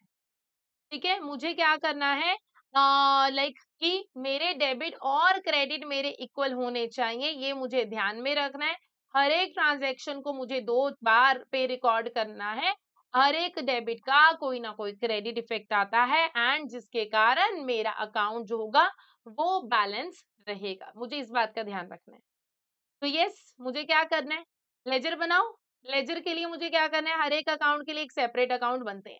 ठीक है, मुझे क्या करना है, लाइक कि मेरे डेबिट और क्रेडिट मेरे इक्वल होने चाहिए, ये मुझे ध्यान में रखना है। हर एक ट्रांजैक्शन को मुझे 2 बार पे रिकॉर्ड करना है। हर एक डेबिट का कोई ना कोई क्रेडिट इफेक्ट आता है एंड जिसके कारण मेरा अकाउंट जो होगा वो बैलेंस रहेगा। मुझे इस बात का ध्यान रखना है। तो यस, मुझे क्या करना है, लेजर बनाओ। लेजर के लिए मुझे क्या करना है, हर एक अकाउंट के लिए एक सेपरेट अकाउंट बनते हैं।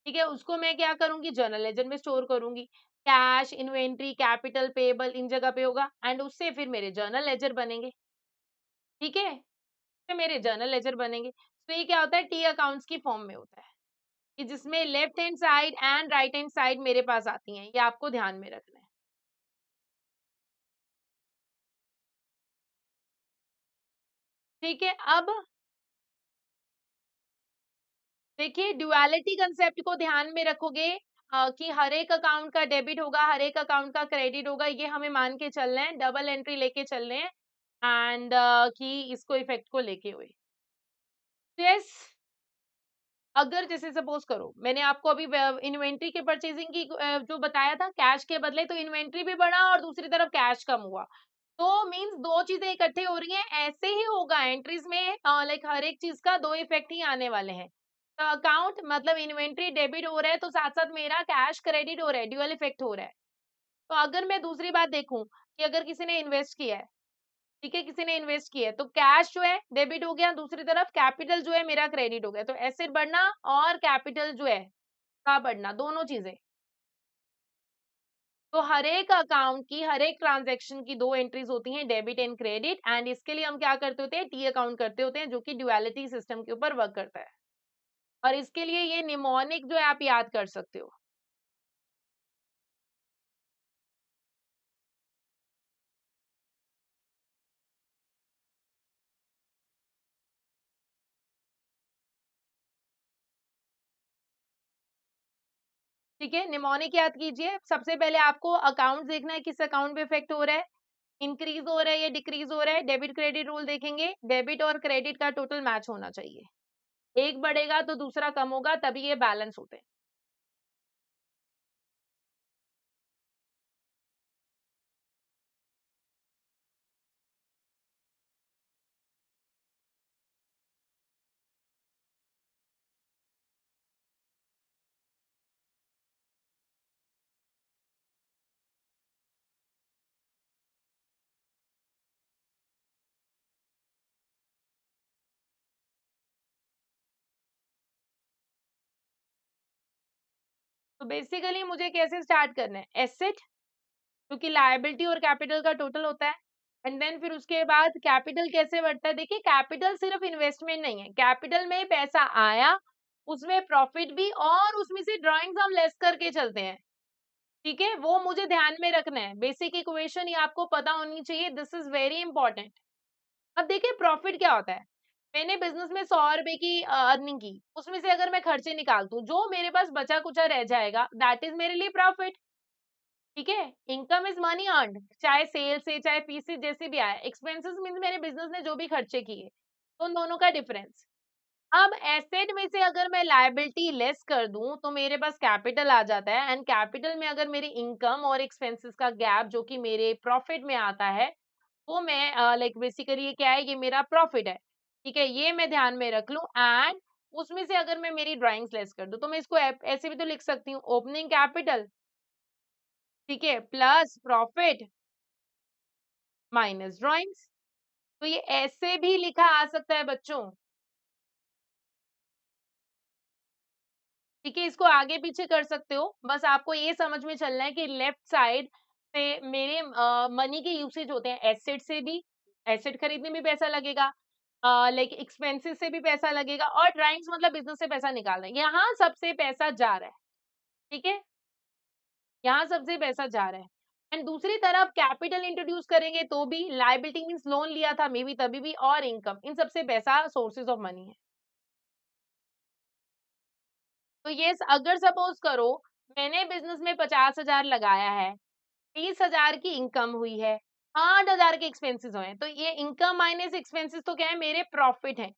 ठीक है, उसको मैं क्या करूँगी, जर्नल लेजर में स्टोर करूँगी। कैश, इन्वेंटरी, कैपिटल, पेएबल इन जगह पे होगा एंड उससे फिर मेरे जर्नल लेजर बनेंगे। ठीक है? फिर मेरे जर्नल लेजर बनेंगे। तो ये क्या होता है, टी अकाउंट्स की फॉर्म में होता है, कि जिसमें left hand side and right hand side मेरे पास आती हैं। ये आपको ध्यान में रखना है। ठीक है, अब देखिए ड्युअलिटी कांसेप्ट को ध्यान में रखोगे, कि हर एक अकाउंट का डेबिट होगा, हर एक अकाउंट का क्रेडिट होगा, ये हमें मान के चलना है, डबल एंट्री लेके चलने हैं एंड कि इसको इफेक्ट को लेके हुए। यस, अगर जैसे सपोज करो मैंने आपको अभी इन्वेंट्री के परचेजिंग की जो बताया था, कैश के बदले तो इन्वेंट्री भी बढ़ा और दूसरी तरफ कैश कम हुआ। तो मींस दो चीजें इकट्ठे हो रही हैं, ऐसे ही होगा एंट्रीज में, लाइक हर एक चीज का दो इफेक्ट ही आने वाले हैं। तो अकाउंट मतलब इन्वेंट्री डेबिट हो रहा है तो साथ साथ मेरा कैश क्रेडिट हो रहा है, ड्यूअल इफेक्ट हो रहा है। तो अगर मैं दूसरी बात देखूं कि अगर किसी ने इन्वेस्ट किया है, ठीक है, किसी ने इन्वेस्ट किया है, तो कैश जो है डेबिट हो गया, दूसरी तरफ कैपिटल जो है मेरा क्रेडिट हो गया, तो एसेट बढ़ना और कैपिटल जो है का बढ़ना, दोनों चीजें। तो हर एक अकाउंट की, हर एक ट्रांजैक्शन की दो एंट्रीज होती हैं, डेबिट एंड क्रेडिट, एंड इसके लिए हम क्या करते होते हैं, टी अकाउंट करते होते हैं, जो कि ड्युअलिटी सिस्टम के ऊपर वर्क करता है। और इसके लिए ये निमोनिक जो है आप याद कर सकते हो। ठीक है, निमोनिक याद कीजिए। सबसे पहले आपको अकाउंट देखना है, किस अकाउंट पे इफेक्ट हो रहा है, इंक्रीज हो रहा है या डिक्रीज हो रहा है। डेबिट क्रेडिट रूल देखेंगे, डेबिट और क्रेडिट का टोटल मैच होना चाहिए। एक बढ़ेगा तो दूसरा कम होगा, तभी ये बैलेंस होते हैं। तो बेसिकली मुझे कैसे स्टार्ट करना है, एसेट, क्योंकि लायबिलिटी और कैपिटल का टोटल होता है। एंड देन फिर उसके बाद कैपिटल कैसे बढ़ता है? देखिए कैपिटल सिर्फ इन्वेस्टमेंट नहीं है, कैपिटल में पैसा आया, उसमें प्रॉफिट भी और उसमें से ड्राइंग्स हम लेस करके चलते हैं, ठीक है? वो मुझे ध्यान में रखना है, बेसिक इक्वेशन ये आपको पता होनी चाहिए, दिस इज वेरी इंपॉर्टेंट। अब देखिए प्रॉफिट क्या होता है? मैंने बिजनेस में 100 रुपए की अर्निंग की, उसमें से अगर मैं खर्चे निकाल दूं, जो मेरे पास बचा कुचा रह जाएगा, दैट इज मेरे लिए प्रॉफिट, ठीक है? इनकम इज मनी अर्न्ड, चाहे सेल से चाहे पी से जैसे भी आया, एक्सपेंसेस मीन मेरे बिजनेस ने जो भी खर्चे किए, तो उन दोनों का डिफरेंस। अब एसेट में से अगर मैं लायबिलिटी लेस कर दूं तो मेरे पास कैपिटल आ जाता है, एंड कैपिटल में अगर मेरी इनकम और एक्सपेंसेस का गैप जो कि मेरे प्रॉफिट में आता है, वो मैं लाइक बेसिकली ये क्या है, ये मेरा प्रॉफिट है, ठीक है? ये मैं ध्यान में रख लूं, एंड उसमें से अगर मैं मेरी ड्राइंग्स लेस कर दूं तो मैं इसको ऐसे भी तो लिख सकती हूँ, ओपनिंग कैपिटल, ठीक है, प्लस प्रॉफिट माइनस ड्राइंग्स। तो ये ऐसे भी लिखा आ सकता है बच्चों, ठीक है? इसको आगे पीछे कर सकते हो, बस आपको ये समझ में चलना है कि लेफ्ट साइड से मेरे मनी के यूसेज होते हैं, एसेट से भी, एसेट खरीदने में पैसा लगेगा, लाइक एक्सपेंसेस से भी पैसा लगेगा, और ड्राइंग्स मतलब बिजनेस से पैसा निकालना है, यहाँ सबसे पैसा जा रहा है, ठीक है? यहाँ सबसे पैसा जा रहा है। एंड दूसरी तरफ कैपिटल इंट्रोड्यूस करेंगे तो भी, लायबिलिटी मीन्स लोन लिया था मे बी तभी भी, और इनकम, इन सबसे पैसा सोर्सेज ऑफ मनी है। तो ये अगर सपोज करो मैंने बिजनेस में 50,000 लगाया है, 30,000 की इनकम हुई है, 8,000 के एक्सपेंसेस हुए हैं, तो ये इनकम माइनस एक्सपेंसेस तो क्या है, मेरे प्रॉफिट है।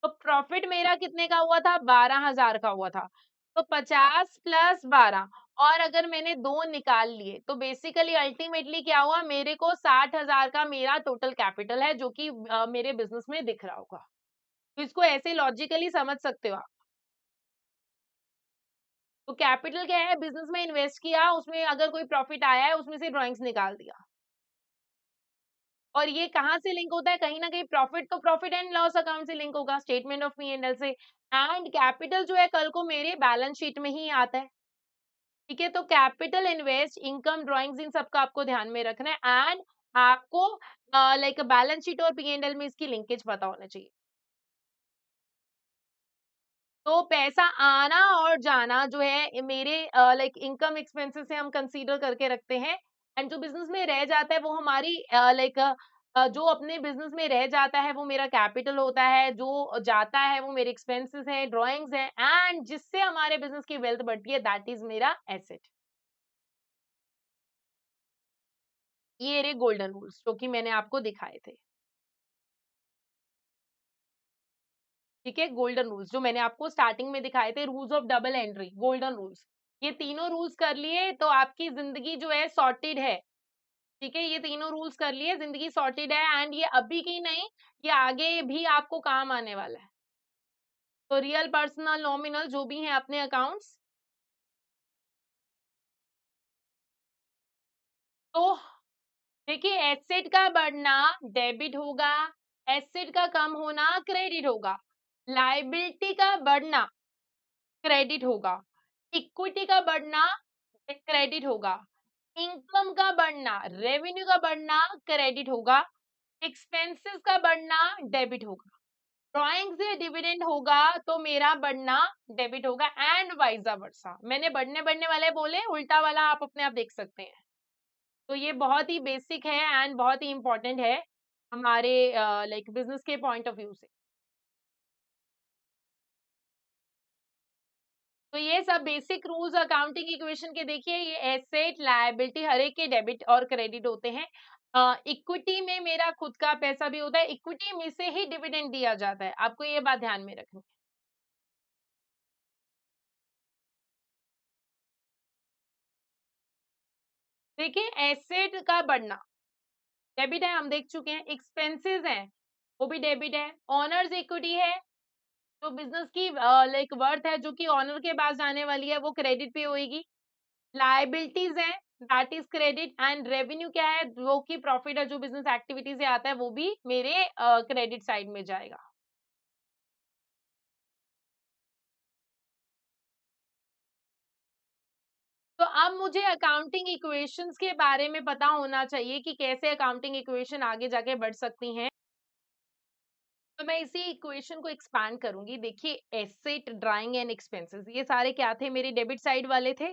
तो प्रॉफिट मेरा कितने का हुआ था, 12,000 का हुआ था। तो 50 प्लस 12, और अगर मैंने दो निकाल लिए तो बेसिकली अल्टीमेटली क्या हुआ, मेरे को 60,000 का मेरा टोटल कैपिटल है, जो कि मेरे बिजनेस में दिख रहा होगा। तो इसको ऐसे लॉजिकली समझ सकते हो आप। तो कैपिटल क्या है, बिजनेस में इन्वेस्ट किया, उसमें अगर कोई प्रॉफिट आया है उसमें से ड्राइंग्स निकाल दिया। और ये कहाँ से लिंक होता है, कहीं ना कहीं प्रॉफिट तो प्रॉफिट एंड लॉस अकाउंट से लिंक होगा, statement of P and L से। एंड कैपिटल जो है कल को मेरे बैलेंस शीट में ही आता है, ठीक है? तो कैपिटल, इन्वेस्ट, इनकम, ड्राइंग्स, इन सबका आपको ध्यान में रखना है, एंड आपको लाइक बैलेंस शीट और पी एंड एल में इसकी लिंकेज पता होना चाहिए। तो पैसा आना और जाना जो है ये मेरे लाइक इनकम एक्सपेंसेस से हम कंसीडर करके रखते हैं, एंड जो बिजनेस में रह जाता है वो हमारी लाइक जो अपने बिजनेस में रह जाता है वो मेरा कैपिटल होता है, जो जाता है वो मेरे एक्सपेंसेस है, ड्राइंग्स है, एंड जिससे हमारे बिजनेस की वेल्थ बढ़ती है, दैट इज मेरा एसेट। ये रहे गोल्डन रूल्स जो कि मैंने आपको दिखाए थे, ठीक है? गोल्डन रूल्स जो मैंने आपको स्टार्टिंग में दिखाए थे, rules of double entry, golden rules, ये तीनों रूल्स कर लिए तो आपकी जिंदगी जो है सॉर्टेड है, ठीक है? ये तीनों रूल्स कर लिए, जिंदगी सॉर्टेड है, एंड ये अभी की नहीं, ये आगे भी आपको काम आने वाला है। तो रियल, पर्सनल, नॉमिनल जो भी हैं अपने अकाउंट्स, तो देखिए एसेट का बढ़ना डेबिट होगा, एसेट का कम होना क्रेडिट होगा, लायबिलिटी का बढ़ना क्रेडिट होगा, इक्विटी का बढ़ना क्रेडिट होगा, इनकम का बढ़ना, रेवेन्यू का बढ़ना क्रेडिट होगा, एक्सपेंसेस का बढ़ना डेबिट होगा, ड्राइंग से डिविडेंड होगा तो मेरा बढ़ना डेबिट होगा, एंड वाइजा वर्सा। मैंने बढ़ने बढ़ने वाले बोले, उल्टा वाला आप अपने आप देख सकते हैं। तो ये बहुत ही बेसिक है एंड बहुत ही इंपॉर्टेंट है हमारे लाइक बिजनेस के पॉइंट ऑफ व्यू से। तो ये सब बेसिक रूल्स अकाउंटिंग इक्वेशन के देखिए, ये एसेट लायबिलिटी हर एक के डेबिट और क्रेडिट होते हैं। इक्विटी में मेरा खुद का पैसा भी होता है, इक्विटी में से ही डिविडेंड दिया जाता है, आपको ये बात ध्यान में रखनी है। देखिए एसेट का बढ़ना डेबिट है, हम देख चुके हैं, एक्सपेंसेस हैं वो भी डेबिट है, ऑनर्स इक्विटी है, तो बिजनेस की लाइक वर्थ है जो कि ऑनर के पास जाने वाली है, वो क्रेडिट पे होएगी। लायबिलिटीज है, that is credit, and revenue क्या है, जो कि प्रॉफिट है जो बिजनेस एक्टिविटी से आता है, वो भी मेरे क्रेडिट साइड में जाएगा। तो तो अब मुझे अकाउंटिंग इक्वेशंस के बारे में पता होना चाहिए कि कैसे अकाउंटिंग इक्वेशन आगे जाके बढ़ सकती हैं। तो मैं इसी इक्वेशन को एक्सपैंड करूंगी। देखिए, एसेट, ड्राइंग एंड एक्सपेंसेस, ये सारे क्या थे, मेरे डेबिट साइड वाले थे।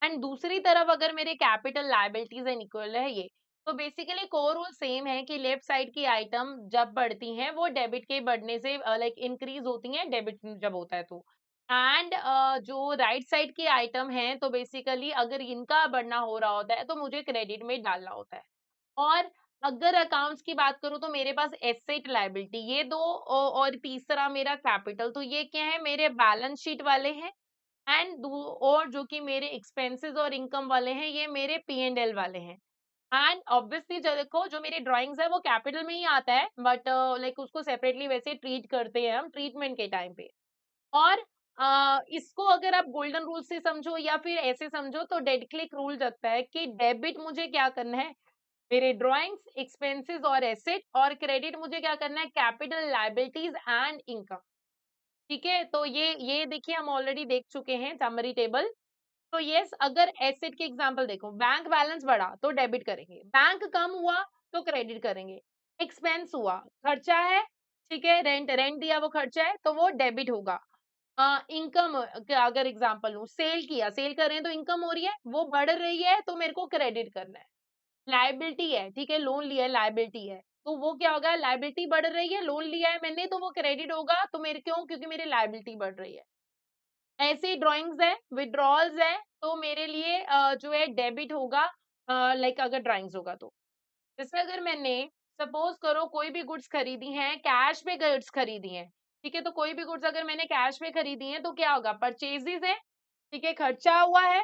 एंड दूसरी तरफ अगर मेरे कैपिटल लायबिलिटीज एंड इक्वल है ये, तो बेसिकली कोर रूल सेम है कि लेफ्ट साइड की आइटम जब बढ़ती हैं वो डेबिट के बढ़ने से लाइक इंक्रीज होती हैं, डेबिट जब होता है तो। एंड जो राइट साइड की आइटम है, तो बेसिकली अगर इनका बढ़ना हो रहा होता है तो मुझे क्रेडिट में डालना होता है। और अगर अकाउंट्स की बात करूँ तो मेरे पास एसेट, लायबिलिटी, ये दो, और तीसरा मेरा कैपिटल, तो ये क्या है, मेरे बैलेंस शीट वाले हैं। एंड और जो कि मेरे एक्सपेंसेस और इनकम वाले हैं, ये मेरे पी एंड एल वाले हैं। एंड ऑब्वियसली जो देखो, जो मेरी ड्राइंग्स है वो कैपिटल में ही आता है, बट लाइक उसको सेपरेटली वैसे ट्रीट करते हैं हम ट्रीटमेंट के टाइम पे। और इसको अगर आप गोल्डन रूल से समझो या फिर ऐसे समझो, तो डेड क्लिक रूल लगता है कि डेबिट मुझे क्या करना है, मेरे ड्राइंग्स, एक्सपेंसेस और एसेट, और क्रेडिट मुझे क्या करना है, कैपिटल, लायबिलिटीज एंड इनकम। ठीक है, तो ये देखिए हम ऑलरेडी देख चुके हैं समरी टेबल। तो यस, अगर एसेट के एग्जांपल देखो, बैंक बैलेंस बढ़ा तो डेबिट करेंगे, बैंक कम हुआ तो क्रेडिट करेंगे, एक्सपेंस हुआ, खर्चा है, ठीक है, रेंट रेंट दिया वो खर्चा है तो वो डेबिट होगा। इनकम का अगर एग्जांपल लूं, सेल किया, सेल कर रहे हैं तो इनकम हो रही है, वो बढ़ रही है तो मेरे को क्रेडिट करना है। लायबिलिटी है, ठीक है, लोन लिया है, लायबिलिटी है, तो वो क्या होगा, लायबिलिटी बढ़ रही है, लोन लिया है मैंने तो वो क्रेडिट होगा, तो मेरे क्यों, क्योंकि मेरी लायबिलिटी बढ़ रही है। ऐसे ही ड्राइंग्स है, विड्रॉल्स है, तो मेरे लिए जो है डेबिट होगा, लाइक अगर ड्राइंग्स होगा तो। जैसे अगर मैंने सपोज करो कोई भी गुड्स खरीदी हैं, कैश पे गुड्स खरीदी हैं, ठीक है, तो कोई भी गुड्स अगर मैंने कैश पे खरीदी हैं तो क्या होगा, परचेजेस है, ठीक है, खर्चा हुआ है,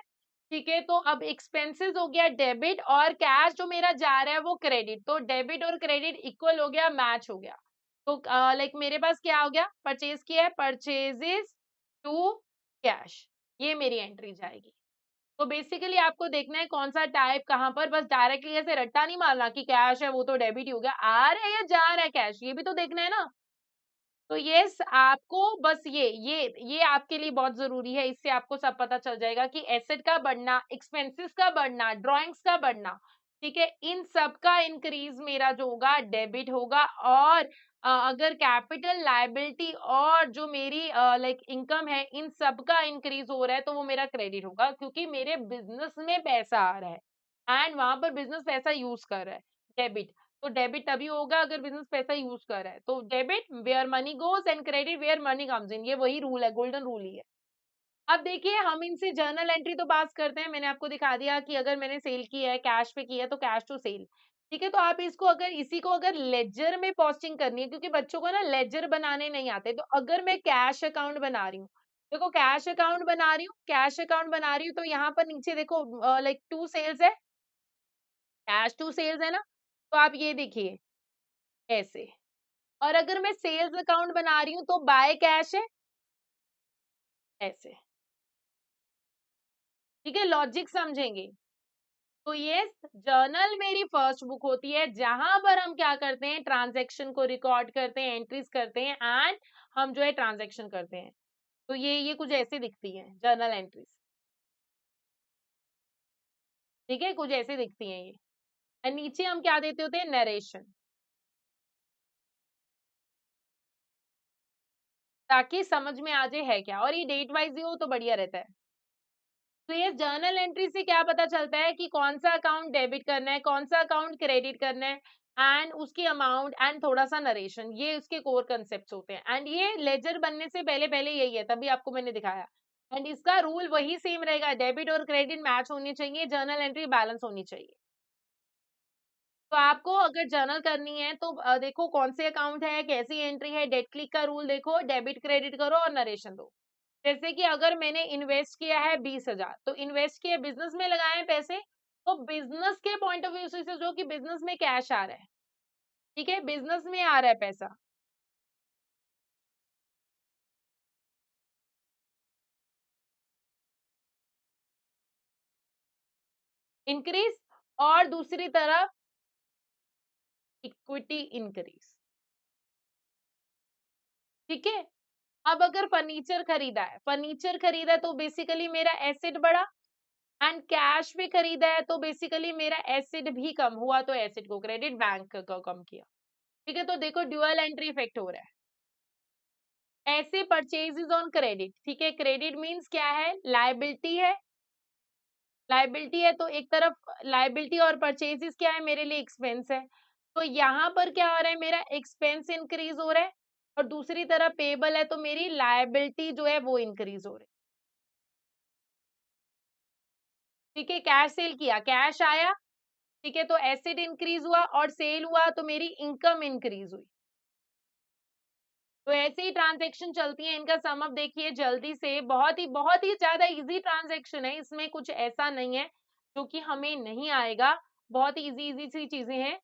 ठीक है, तो अब एक्सपेंसेस हो गया डेबिट, और कैश जो मेरा जा रहा है वो क्रेडिट, तो डेबिट और क्रेडिट इक्वल हो गया, मैच हो गया। तो लाइक मेरे पास क्या हो गया, परचेज किया है, परचेजेस टू कैश, ये मेरी एंट्री जाएगी। तो बेसिकली आपको देखना है कौन सा टाइप कहाँ पर, बस डायरेक्टली ऐसे रट्टा नहीं मारना कि कैश है वो तो डेबिट ही हो गया, आ रहा है या जा रहा है कैश, ये भी तो देखना है ना। तो यस, आपको बस ये आपके लिए बहुत ज़रूरी है, इससे आपको सब पता चल जाएगा कि एसेट का बढ़ना, एक्सपेंसेस का बढ़ना, ड्राइंग्स का बढ़ना, ठीक है, इन सब का इंक्रीज़ मेरा जो होगा डेबिट होगा। और अगर कैपिटल, लायबिलिटी और जो मेरी लाइक इनकम है, इन सब का इंक्रीज़ हो रहा है, तो वो मेरा क्रेडिट होगा, क्योंकि मेरे बिज़नेस में पैसा आ रहा है एंड वहाँ पर बिज़नेस पैसा यूज़ कर रहा है, डेबिट। तो डेबिट तभी होगा अगर बिज़नेस पैसा यूज़ कर रहा है। तो debit where money goes and credit where money comes in, ये वही रूल है, गोल्डन रूल ही है। अब देखिए, हम इनसे जर्नल एंट्री तो पास करते हैं, मैंने आपको दिखा दिया कि अगर मैंने सेल किया है, कैश पे किया है तो कैश टू सेल। ठीक है, तो आप इसको अगर इसी को अगर लेजर में पोस्टिंग करनी है, क्योंकि बच्चों को ना लेजर बनाने नहीं आते, तो अगर मैं कैश अकाउंट बना रही हूँ, देखो कैश अकाउंट बना रही हूँ, कैश अकाउंट बना रही हूँ, तो यहाँ पर नीचे देखो लाइक टू सेल्स है, कैश टू सेल्स है ना, तो आप ये देखिए ऐसे। और अगर मैं सेल्स अकाउंट बना रही हूँ तो बाय कैश है ऐसे। ठीक है, लॉजिक समझेंगे। तो ये जर्नल मेरी फर्स्ट बुक होती है जहां पर हम क्या करते हैं, ट्रांजैक्शन को रिकॉर्ड करते हैं, एंट्रीज करते हैं एंड हम जो है ट्रांजैक्शन करते हैं। तो ये कुछ ऐसे दिखती है जर्नल एंट्रीज। ठीक है, कुछ ऐसे दिखती हैं ये। और नीचे हम क्या देते होते हैं, नरेशन, ताकि समझ में आ जाए है क्या, और ये डेट वाइज ही हो तो बढ़िया रहता है। तो ये जर्नल एंट्री से क्या पता चलता है कि कौन सा अकाउंट डेबिट करना है, कौन सा अकाउंट क्रेडिट करना है, एंड उसकी अमाउंट एंड थोड़ा सा नरेशन, ये उसके कोर कंसेप्ट होते हैं। एंड ये लेजर बनने से पहले पहले यही है, तभी आपको मैंने दिखाया। एंड इसका रूल वही सेम रहेगा, डेबिट और क्रेडिट मैच होनी चाहिए, जर्नल एंट्री बैलेंस होनी चाहिए। तो आपको अगर जर्नल करनी है तो देखो कौन से अकाउंट है, कैसी एंट्री है, डेट क्लिक का रूल देखो, डेबिट क्रेडिट करो और नरेशन दो। जैसे कि अगर मैंने इन्वेस्ट किया है 20,000, तो इन्वेस्ट किया बिजनेस में लगाए हैं पैसे, तो बिजनेस के पॉइंट ऑफ व्यू से जो कि बिजनेस में कैश आ रहा है, ठीक है, बिजनेस में आ रहा है पैसा, इंक्रीज, और दूसरी तरफ इक्विटी इंक्रीज। ठीक है, अब अगर फर्नीचर खरीदा है, फर्नीचर खरीदा है तो बेसिकली मेरा एसेट बढ़ा, एंड कैश में खरीदा है तो बेसिकली मेरा एसिड भी कम हुआ, तो एसिड को क्रेडिट, बैंक को कम किया। ठीक है, तो देखो ड्यूअल एंट्री इफेक्ट हो रहा है। ऐसे परचेजेस ऑन क्रेडिट, ठीक है, क्रेडिट मींस क्या है, लायबिलिटी है, लायबिलिटी है तो एक तरफ लायबिलिटी और परचेजेस क्या है, मेरे लिए एक्सपेंस है। तो यहाँ पर क्या हो रहा है, मेरा एक्सपेंस इंक्रीज हो रहा है, और दूसरी तरफ पेबल है तो मेरी लायबिलिटी जो है वो इंक्रीज हो रही है। ठीक है, कैश सेल किया, कैश आया, ठीक है, तो एसेट इंक्रीज हुआ और सेल हुआ तो मेरी इनकम इंक्रीज हुई। तो ऐसे ही ट्रांजैक्शन चलती है, इनका सम अप देखिए जल्दी से, बहुत ही ज्यादा इजी ट्रांजैक्शन है, इसमें कुछ ऐसा नहीं है जो कि हमें नहीं आएगा, बहुत ही इजी इजी सी चीजें हैं।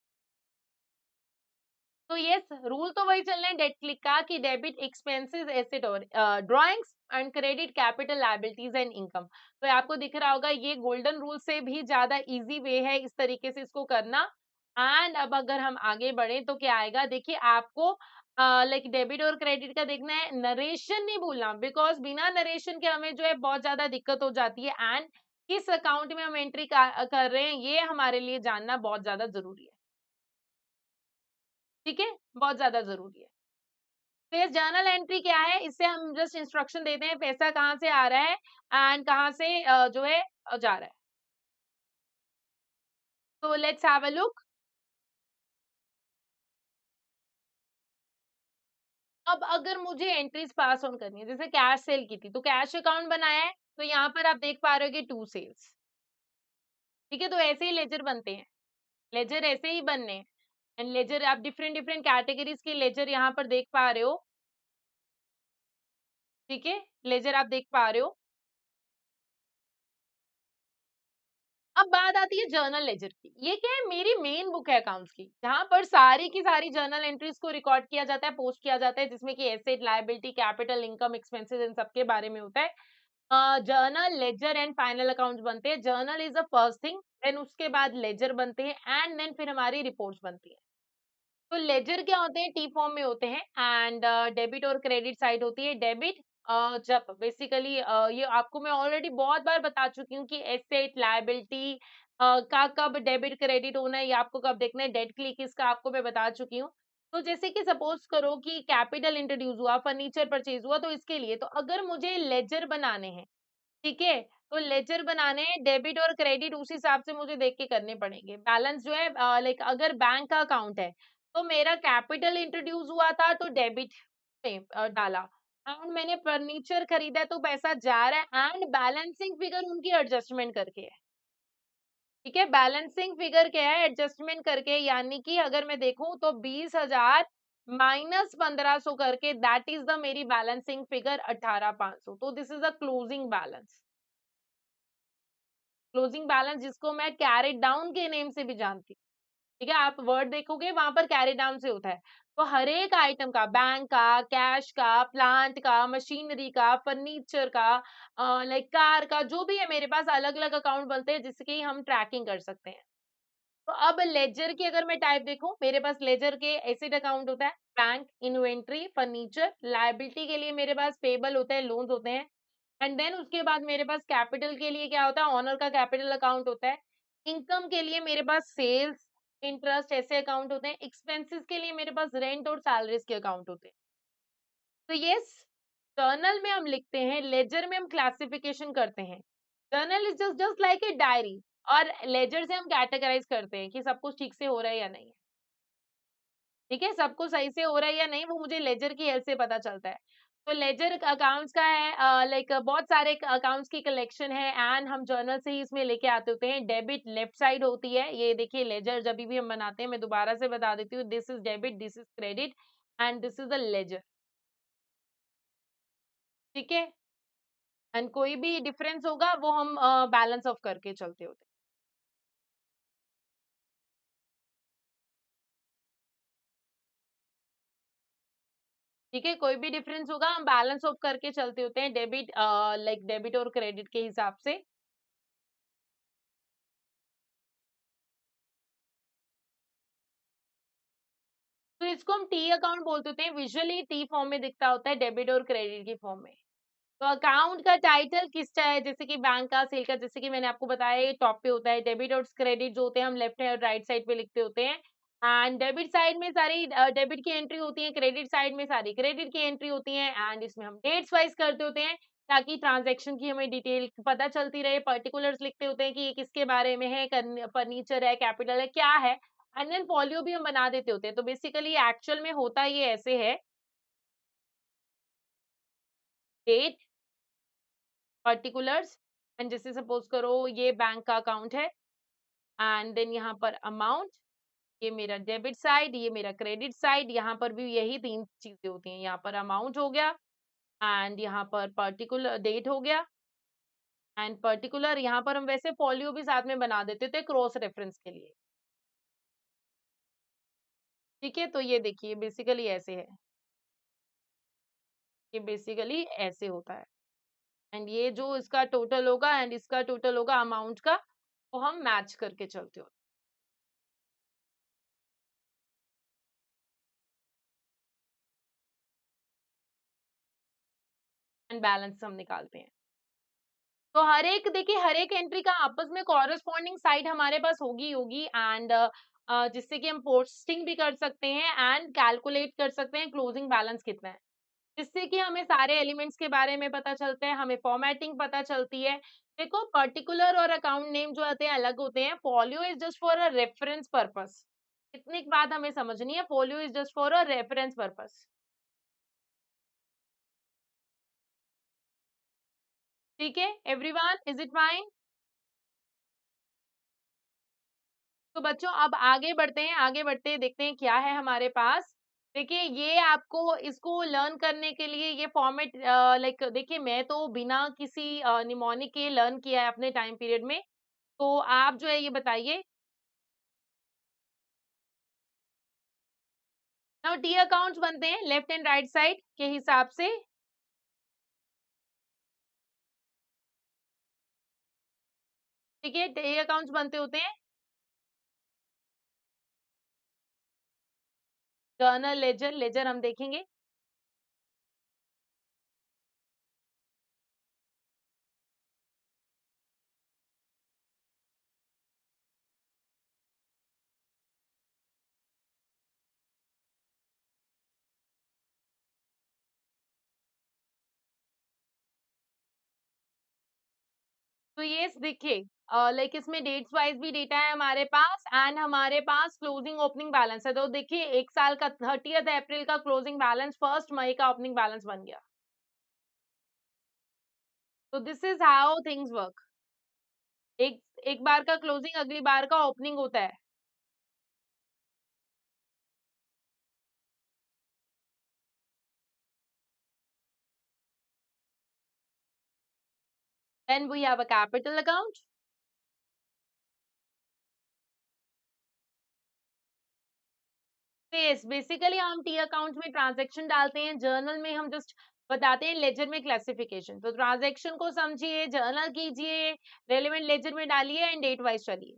तो यस, रूल तो वही चल रहा है डेट क्लिक का कि डेबिट एक्सपेंसेस एसेट और drawings and credit capital liabilities and income. तो आपको दिख रहा होगा ये गोल्डन रूल से भी ज्यादा इजी वे है इस तरीके से इसको करना। एंड अब अगर हम आगे बढ़े तो क्या आएगा, देखिए आपको लाइक डेबिट और क्रेडिट का देखना है, नरेशन नहीं भूलना, बिकॉज बिना नरेशन के हमें जो है बहुत ज्यादा दिक्कत हो जाती है, एंड किस अकाउंट में हम एंट्री कर रहे हैं ये हमारे लिए जानना बहुत ज्यादा जरूरी है। ठीक है, बहुत ज्यादा जरूरी है। तो ये जर्नल एंट्री क्या है, इससे हम जस्ट इंस्ट्रक्शन देते हैं पैसा कहाँ से आ रहा है एंड कहाँ से जो है जा रहा है। तो लेट्स हैव अ लुक। अब अगर मुझे एंट्रीज पास ऑन करनी है, जैसे कैश सेल की थी तो कैश अकाउंट बनाया है, तो यहाँ पर आप देख पा रहे हो कि टू सेल्स। ठीक है, तो ऐसे ही लेजर बनते हैं, लेजर ऐसे ही बनने हैं। एंड लेजर आप डिफरेंट डिफरेंट कैटेगरीज के लेजर यहाँ पर देख पा रहे हो। ठीक है, लेजर आप देख पा रहे हो। अब बात आती है जर्नल लेजर की। ये क्या है, मेरी मेन बुक है अकाउंट्स की, जहां पर सारी की सारी जर्नल एंट्रीज को रिकॉर्ड किया जाता है, पोस्ट किया जाता है, जिसमें कि asset, liability, capital, income, expenses इन सबके बारे में होता है। Journal, ledger and final accounts बनते हैं। Journal is the first thing, then उसके बाद लेजर बनते हैं, एंड देन फिर हमारी रिपोर्ट्स बनती है। तो लेजर क्या होते हैं, टी फॉर्म में होते हैं, एंड डेबिट और क्रेडिट साइड होती है। डेबिट जब बेसिकली ये आपको मैं ऑलरेडी बहुत बार बता चुकी हूँ कि एसेट, लायबिलिटी का कब डेबिट क्रेडिट होना है, ये आपको कब देखना है, डेट क्लिक इसका आपको मैं बता चुकी हूँ। तो जैसे कि सपोज करो कि कैपिटल इंट्रोड्यूस हुआ, फर्नीचर परचेज हुआ, तो इसके लिए तो अगर मुझे लेजर बनाने हैं, ठीक है, तो लेजर बनाने हैं, डेबिट और क्रेडिट उस हिसाब से मुझे देख के करने पड़ेंगे। बैलेंस जो है लाइक अगर बैंक का अकाउंट है तो मेरा कैपिटल इंट्रोड्यूस हुआ था तो डेबिट में डाला, एंड मैंने फर्नीचर खरीदा है, तो पैसा जा रहा है, एंड बैलेंसिंग फिगर उनकी एडजस्टमेंट करके है। ठीक है, बैलेंसिंग फिगर क्या है, एडजस्टमेंट करके, यानी कि अगर मैं देखूं तो 20,000 माइनस 1,500 करके, दैट इज द मेरी बैलेंसिंग फिगर 18,500। तो this is the closing balance. Closing balance जिसको मैं कैरी डाउन के नेम से भी जानती हूँ। ठीक है, आप वर्ड देखोगे वहां पर कैरी डाउन से होता है। तो हर एक आइटम का, बैंक का, कैश का, प्लांट का, मशीनरी का, फर्नीचर का, लाइक कार का, जो भी है मेरे पास अलग अलग अकाउंट बनते हैं जिसकी हम ट्रैकिंग कर सकते हैं। तो अब लेजर की अगर मैं टाइप देखूं, मेरे पास लेजर के एसेट अकाउंट होता है, बैंक, इन्वेंट्री, फर्नीचर। लायबिलिटी के लिए मेरे पास पेबल होते हैं, लोन्स होते हैं। एंड देन उसके बाद मेरे पास कैपिटल के लिए क्या होता है, ऑनर का कैपिटल अकाउंट होता है। इनकम के लिए मेरे पास सेल्स, इंटरेस्ट ऐसे अकाउंट होते हैं। एक्सपेंसेस के लिए मेरे पास रेंट और सैलरीज के अकाउंट होते हैं। तो यस, जर्नल में हम लिखते हैं, लेजर में हम क्लासिफिकेशन करते हैं। Journal is just just like a diary, और लेजर से हम कैटेगराइज करते हैं कि सब कुछ ठीक से हो रहा है या नहीं है। ठीक है, सब कुछ सही से हो रहा है या नहीं, वो मुझे लेजर की हेल्प से पता चलता है। तो लेजर अकाउंट्स का है लाइक बहुत सारे अकाउंट्स की कलेक्शन है, एंड हम जर्नल से ही इसमें लेके आते होते हैं। डेबिट लेफ्ट साइड होती है, ये देखिए लेजर जब भी हम बनाते हैं, मैं दोबारा से बता देती हूँ, this is debit, this is credit, and this is the ledger. ठीक है, एंड कोई भी डिफरेंस होगा वो हम बैलेंस ऑफ करके चलते होते हैं। ठीक है, कोई भी डिफरेंस होगा हम बैलेंस ऑफ करके चलते होते हैं, डेबिट लाइक डेबिट और क्रेडिट के हिसाब से। तो इसको हम टी अकाउंट बोलते होते हैं, विजुअली टी फॉर्म में दिखता होता है, डेबिट और क्रेडिट की फॉर्म में। तो अकाउंट का टाइटल किसका है, जैसे कि बैंक का, सेल का, जैसे कि मैंने आपको बताया ये टॉप पे होता है। डेबिट और क्रेडिट जो होते हैं हम लेफ्ट और राइट साइड पे लिखते होते हैं। एंड डेबिट साइड में सारी डेबिट की एंट्री होती है, क्रेडिट साइड में सारी क्रेडिट की एंट्री होती है। एंड इसमें हम डेट्स वाइज करते होते हैं ताकि ट्रांजैक्शन की हमें डिटेल पता चलती रहे। पर्टिकुलर्स लिखते होते हैं कि ये किसके बारे में है, फर्नीचर है, कैपिटल है, क्या है। एंड देन फॉलियो भी हम बना देते होते हैं। तो बेसिकली एक्चुअल में होता ये ऐसे है, डेट, पर्टिकुलर्स, एंड जैसे सपोज करो ये बैंक का अकाउंट है, एंड देन यहाँ पर अमाउंट, ये मेरा डेबिट साइड, ये मेरा क्रेडिट साइड। यहाँ पर भी यही तीन चीजें होती हैं, यहाँ पर अमाउंट हो गया, एंड यहाँ पर पर्टिकुलर डेट हो गया, एंड पर्टिकुलर। यहाँ पर हम वैसे फॉलियो भी साथ में बना देते थे क्रॉस रेफरेंस के लिए। ठीक है, तो ये देखिए बेसिकली ऐसे है, ये बेसिकली ऐसे होता है। एंड ये जो इसका टोटल होगा एंड इसका टोटल होगा अमाउंट का, वो हम मैच करके चलते हो, एंड बैलेंस हम निकालते हैं। तो हर एक देखिए, हर एक एंट्री का आपस में कॉरेस्पॉन्डिंग साइड हमारे पास होगी ही होगी। एंड जिससे कि हम पोस्टिंग भी कर सकते हैं एंड कैलकुलेट कर सकते हैं क्लोजिंग बैलेंस कितना है, जिससे कि हमें सारे एलिमेंट्स के बारे में पता चलते हैं, हमें फॉर्मेटिंग पता चलती है। देखो पर्टिकुलर और अकाउंट नेम जो होते हैं अलग होते हैं, folio is just for a reference purpose. इतनी बात हमें समझनी है, folio is just for a reference purpose. ठीक है एवरीवन, इज इट फाइन? तो बच्चों अब आगे बढ़ते हैं, आगे बढ़ते हैं, देखते हैं क्या है हमारे पास। देखिए ये आपको इसको लर्न करने के लिए ये फॉर्मेट लाइक देखिए मैं तो बिना किसी निमोनिक के लर्न किया है अपने टाइम पीरियड में। तो आप जो है ये बताइए। नाउ टी अकाउंट्स बनते हैं लेफ्ट एंड राइट साइड के हिसाब से। ठीक है, टी अकाउंट्स बनते होते हैं जर्नल, लेजर। लेजर हम देखेंगे। तो ये देखिए लाइक इसमें डेट्स वाइज भी डेटा है हमारे पास एंड हमारे पास क्लोजिंग ओपनिंग बैलेंस है। तो देखिए एक साल का 30 अप्रैल का क्लोजिंग बैलेंस 1 मई का ओपनिंग बैलेंस बन गया। तो this is how things work. एक एक बार का क्लोजिंग अगली बार का ओपनिंग होता है। Then we have a capital account. Yes, basically हम टी अकाउंट में ट्रांजैक्शन डालते हैं, जर्नल में हम जस्ट बताते हैं, लेजर में क्लासिफिकेशन। तो ट्रांजैक्शन को समझिए, जर्नल कीजिए, रेलेवेंट लेजर में डालिए एंड डेट वाइज चलिए।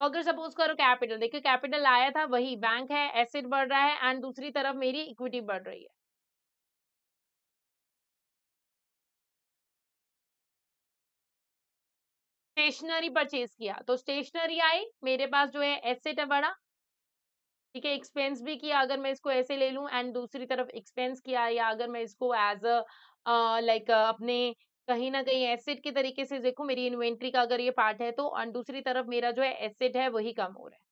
तो अगर सपोज करो कैपिटल, देखिए कैपिटल आया था वही बैंक है, एसेट बढ़ रहा है एंड दूसरी तरफ मेरी इक्विटी बढ़ रही है। स्टेशनरी परचेज किया तो स्टेशनरी आई, मेरे पास जो है एसेट है बड़ा। ठीक है, एक्सपेंस भी किया अगर मैं इसको ऐसे ले लूं, एंड दूसरी तरफ एक्सपेंस किया, या अगर मैं इसको एज अ लाइक अपने कहीं ना कहीं एसेट के तरीके से देखूं, मेरी इन्वेंट्री का अगर ये पार्ट है तो, और दूसरी तरफ मेरा जो है एसेट है वही कम हो रहा है,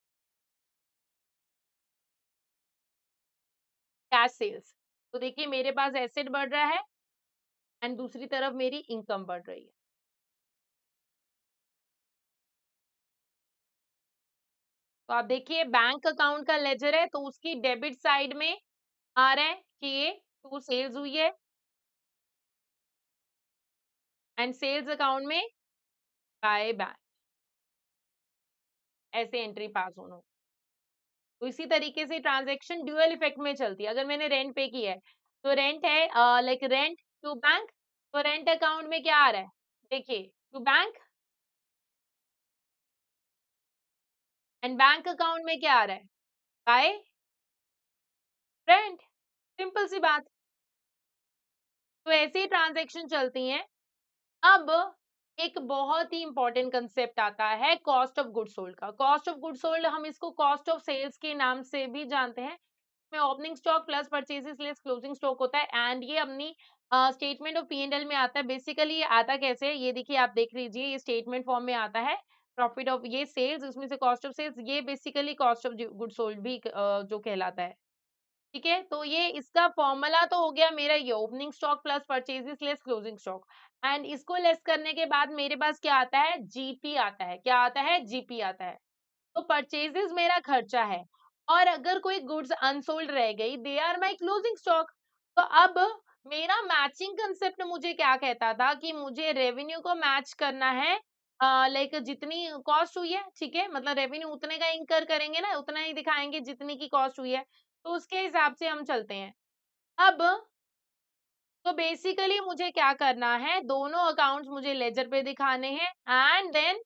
कैश सेल्स। तो देखिए मेरे पास एसेट बढ़ रहा है एंड दूसरी तरफ मेरी इनकम बढ़ रही है। तो आप देखिए बैंक अकाउंट का लेजर है तो उसकी डेबिट साइड में आ रहा है कि ये टू सेल्स हुई है, एंड सेल्स अकाउंट में बाय बैंक, ऐसे एंट्री पास होना। तो इसी तरीके से ट्रांजैक्शन ड्यूअल इफेक्ट में चलती है। अगर मैंने रेंट पे किया है तो रेंट है लाइक रेंट टू बैंक, तो रेंट अकाउंट में क्या आ रहा है, देखिए to bank, and bank account में क्या आ रहा है, बाय रेंट। सिंपल सी बात। तो ऐसे ही ट्रांजैक्शन चलती हैं। अब एक बहुत ही इंपॉर्टेंट कंसेप्ट आता है कॉस्ट ऑफ गुड सोल्ड का। कॉस्ट ऑफ गुड सोल्ड हम इसको कॉस्ट ऑफ सेल्स के नाम से भी जानते हैं। में opening stock plus purchases less closing stock होता है एंड ये अपनी स्टेटमेंट ऑफ पी&एल में आता है। बेसिकली ये आता कैसे है, ये देखिए आप देख लीजिए, ये स्टेटमेंट फॉर्म में आता है। प्रॉफिट ऑफ ये सेल्स, उसमें से कॉस्ट ऑफ सेल्स, ये basically cost of good sold भी जो कहलाता है। ठीक है, तो ये इसका फॉर्मूला तो हो गया मेरा, ये opening stock plus purchases less closing stock and इसको लेस करने के बाद मेरे पास क्या आता है, जीपी आता है। क्या आता है, जीपी आता है। तो परचेजेस मेरा खर्चा है और अगर कोई गुड्स अनसोल्ड रह गई, they are my closing stock. तो अब मेरा मैचिंग कंसेप्ट मुझे क्या कहता था कि मुझे रेवेन्यू को मैच करना है, लाइक जितनी कॉस्ट हुई है, ठीक है, मतलब रेवेन्यू उतने का इंकर करेंगे ना, उतना ही दिखाएंगे जितनी की कॉस्ट हुई है, तो उसके हिसाब से हम चलते हैं। अब तो बेसिकली मुझे क्या करना है, दोनों अकाउंट्स मुझे लेजर पे दिखाने हैं एंड देन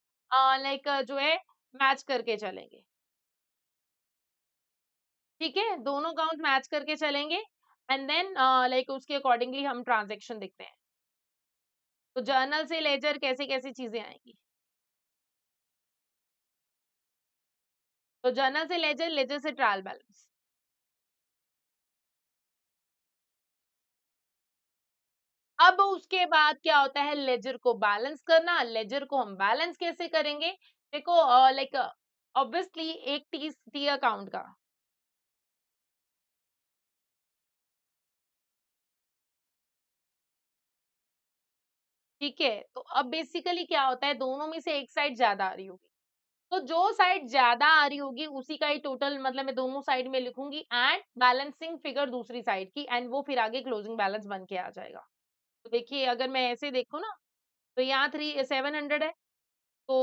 लाइक जो है मैच करके चलेंगे। ठीक है, दोनों अकाउंट मैच करके चलेंगे एंड देन लाइक उसके अकॉर्डिंगली हम ट्रांजैक्शन देखते हैं। तो जर्नल से लेजर कैसी कैसी चीजें आएंगी। तो जर्नल से लेजर, लेजर से ट्रायल बैलेंस। अब उसके बाद क्या होता है, लेजर को बैलेंस करना। लेजर को हम बैलेंस कैसे करेंगे, देखो लाइक ऑब्वियसली एक टी अकाउंट का, ठीक है, तो अब बेसिकली क्या होता है, दोनों में से एक साइड ज्यादा आ रही होगी, तो जो साइड ज्यादा आ रही होगी उसी का ही टोटल, मतलब मैं दोनों साइड में लिखूंगी एंड बैलेंसिंग फिगर दूसरी साइड की एंड वो फिर आगे क्लोजिंग बैलेंस बन के आ जाएगा। तो देखिए अगर मैं ऐसे देखूँ ना, तो यहाँ 700 है। तो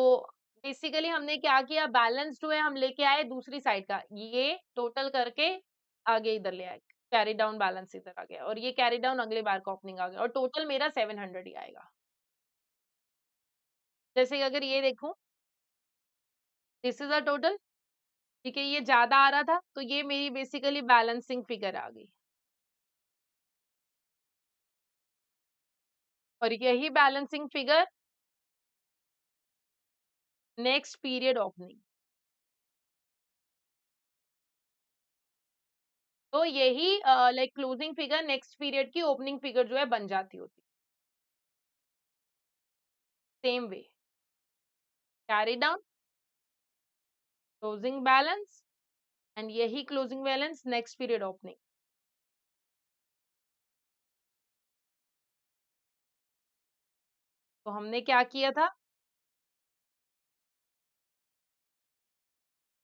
बेसिकली हमने क्या किया, बैलेंस जो है हम लेके आए दूसरी साइड का, ये टोटल करके आगे इधर ले आए, कैरी डाउन बैलेंस इधर आ गया और ये कैरी डाउन अगले बार का ओपनिंग आ गया और टोटल मेरा 700 ही आएगा। जैसे कि अगर ये देखूं, दिस इज अ टोटल, ठीक है, ये ज्यादा आ रहा था तो ये मेरी बेसिकली बैलेंसिंग फिगर आ गई और यही balancing figure next period opening, तो यही like closing figure next period की ओपनिंग फिगर जो है बन जाती होती। Same way, carry down, closing balance and यही closing balance next period opening. तो हमने क्या किया था,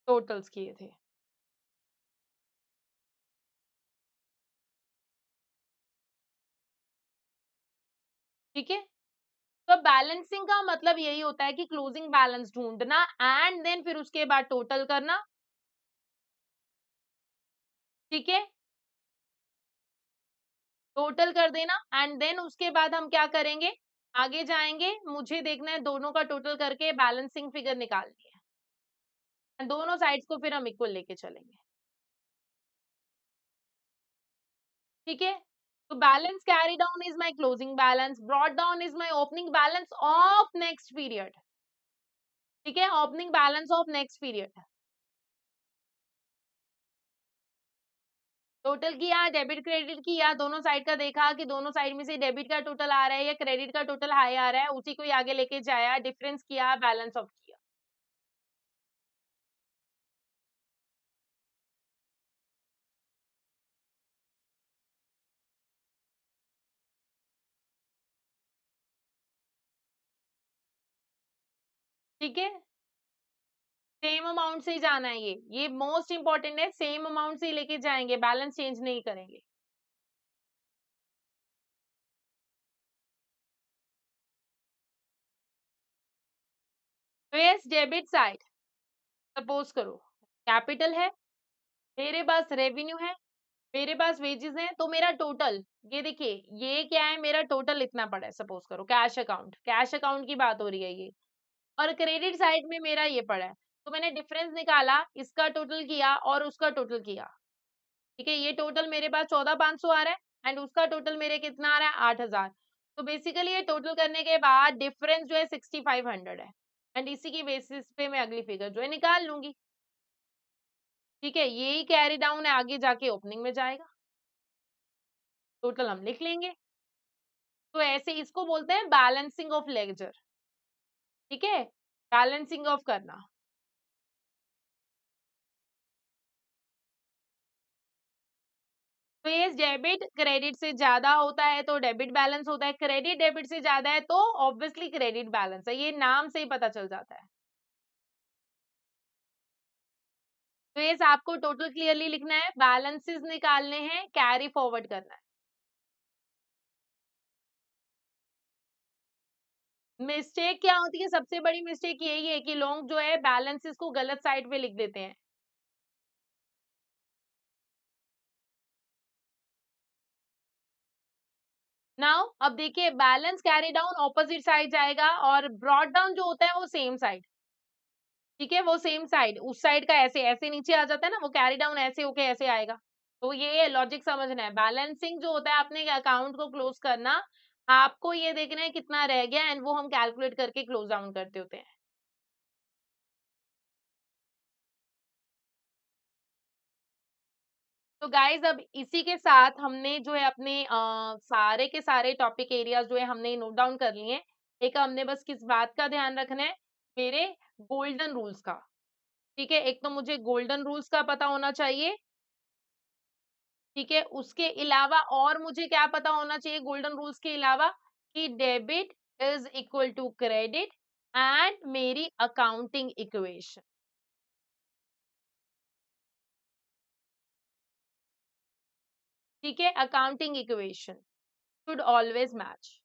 टोटल्स किए थे। ठीक है, तो बैलेंसिंग का मतलब यही होता है कि क्लोजिंग बैलेंस ढूंढना एंड देन फिर उसके बाद टोटल करना। ठीक है, टोटल कर देना एंड देन उसके बाद हम क्या करेंगे, आगे जाएंगे, मुझे देखना है दोनों का टोटल करके बैलेंसिंग फिगर निकालनी है and दोनों साइड्स को फिर हम इक्वल लेके चलेंगे। ठीक है, तो balance carry down is my closing balance, brought down is my opening balance of next period. ठीक है, opening balance of next period. Total किया, डेबिट क्रेडिट किया, दोनों साइड का देखा कि दोनों साइड में से डेबिट का टोटल आ रहा है या क्रेडिट का टोटल हाई आ रहा है, उसी को ही आगे लेके जाया, डिफरेंस किया, बैलेंस ऑफ किया। ठीक है, सेम अमाउंट से ही जाना है, ये मोस्ट इंपॉर्टेंट है, सेम अमाउंट से ही लेके जाएंगे, बैलेंस चेंज नहीं करेंगे। तो यस, डेबिट साइड, सपोज करो कैपिटल है, मेरे पास रेवेन्यू है, मेरे पास वेजेस हैं, तो मेरा टोटल, ये देखिए ये क्या है, मेरा टोटल इतना पड़ा है, सपोज करो कैश अकाउंट की बात हो रही है ये, और क्रेडिट साइड में मेरा ये पड़ा है। तो मैंने डिफरेंस निकाला, इसका टोटल किया और उसका टोटल किया। ठीक है, ये टोटल मेरे पास 14,500 आ रहा है एंड उसका टोटल मेरे कितना आ रहा है 8,000। तो बेसिकली ये टोटल करने के बाद डिफरेंस जो है 6,500 है एंड इसी की बेसिस पे मैं अगली फिगर जो है निकाल लूंगी। ठीक है, यही कैरी डाउन है, आगे जाके ओपनिंग में जाएगा, टोटल हम लिख लेंगे। तो ऐसे इसको बोलते हैं बैलेंसिंग ऑफ लेजर। ठीक है, बैलेंसिंग ऑफ करना। तो ये डेबिट क्रेडिट से ज्यादा होता है तो डेबिट बैलेंस होता है, क्रेडिट डेबिट से ज्यादा है तो ऑब्वियसली क्रेडिट बैलेंस है, ये नाम से ही पता चल जाता है। तो ये आपको टोटल क्लियरली लिखना है, बैलेंसेस निकालने हैं, कैरी फॉरवर्ड करना है। मिस्टेक क्या होती है, सबसे बड़ी मिस्टेक यही है कि लोग जो है बैलेंसेस को गलत साइड पे लिख देते हैं। नाउ अब देखिए, balance carry down opposite side जाएगा और ब्रॉड डाउन जो होता है वो सेम साइड। ठीक है, वो सेम साइड, उस साइड का ऐसे ऐसे नीचे आ जाता है ना, वो कैरी डाउन ऐसे होके ऐसे आएगा। तो ये लॉजिक समझना है, बैलेंसिंग जो होता है अपने अकाउंट को क्लोज करना, आपको ये देखना है कितना रह गया एंड वो हम कैलकुलेट करके क्लोज डाउन करते होते हैं। तो गाइज अब इसी के साथ हमने जो है अपने सारे के सारे टॉपिक एरियाज जो है हमने नोट डाउन कर लिए हैं। एक हमने बस किस बात का ध्यान रखना है, मेरे गोल्डन रूल्स का। ठीक है, एक तो मुझे गोल्डन रूल्स का पता होना चाहिए। ठीक है, उसके अलावा और मुझे क्या पता होना चाहिए गोल्डन रूल्स के अलावा, कि debit is equal to credit and मेरी अकाउंटिंग इक्वेशन। ठीक है, accounting equation should always match.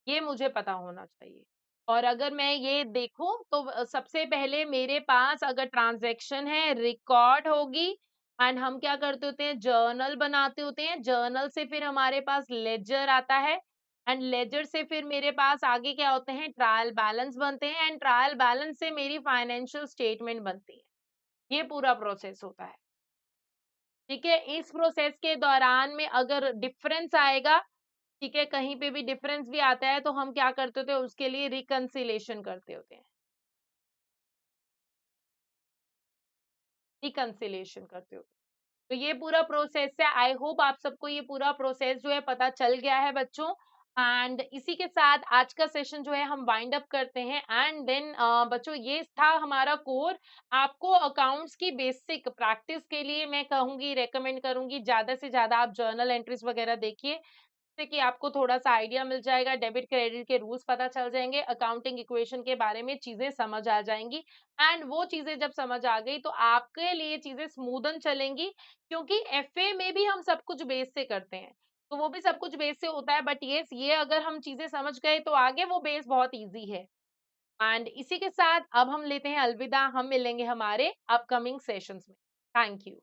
ये मुझे पता होना चाहिए। और अगर मैं ये देखूं तो सबसे पहले मेरे पास अगर ट्रांजैक्शन है रिकॉर्ड होगी एंड हम क्या करते होते हैं, जर्नल बनाते होते हैं, जर्नल से फिर हमारे पास लेजर आता है एंड लेजर से फिर मेरे पास आगे क्या होते हैं, ट्रायल बैलेंस बनते हैं एंड ट्रायल बैलेंस से मेरी फाइनेंशियल स्टेटमेंट बनती है। ये पूरा प्रोसेस होता है। ठीक है, इस प्रोसेस के दौरान में अगर डिफरेंस आएगा, ठीक है, कहीं पे भी डिफरेंस भी आता है तो हम क्या करते होते हैं, उसके लिए रिकंसिलेशन करते होते हैं। रिकंसिलेशन करते होते हैं। तो ये पूरा प्रोसेस है। आई होप आप सबको ये पूरा प्रोसेस जो है पता चल गया है बच्चों। एंड इसी के साथ आज का सेशन जो है हम वाइंड अप करते हैं एंड देन बच्चों ये था हमारा कोर। आपको अकाउंट्स की बेसिक प्रैक्टिस के लिए मैं कहूंगी, रेकमेंड करूंगी ज्यादा से ज्यादा आप जर्नल एंट्रीज वगैरह देखिए, से कि आपको थोड़ा-सा आइडिया मिल जाएगा, डेबिट क्रेडिट के रूल्स पता चल जाएँगे, अकाउंटिंग इक्वेशन के बारे में चीज़ें समझ आ जाएँगी एंड वो चीज़ें जब समझ आ गई तो आपके लिए चीज़ें स्मूदन चलेंगी, क्योंकि एफए में भी हम सब कुछ बेस से करते हैं। तो वो भी सब कुछ बेस से होता है, बट येस ये अगर हम चीज़ें समझ गए तो आगे वो बेस बहुत ईज़ी है। एंड इसी के साथ अब हम लेते हैं अलविदा, हम मिलेंगे हमारे अपकमिंग सेशंस में। Thank you.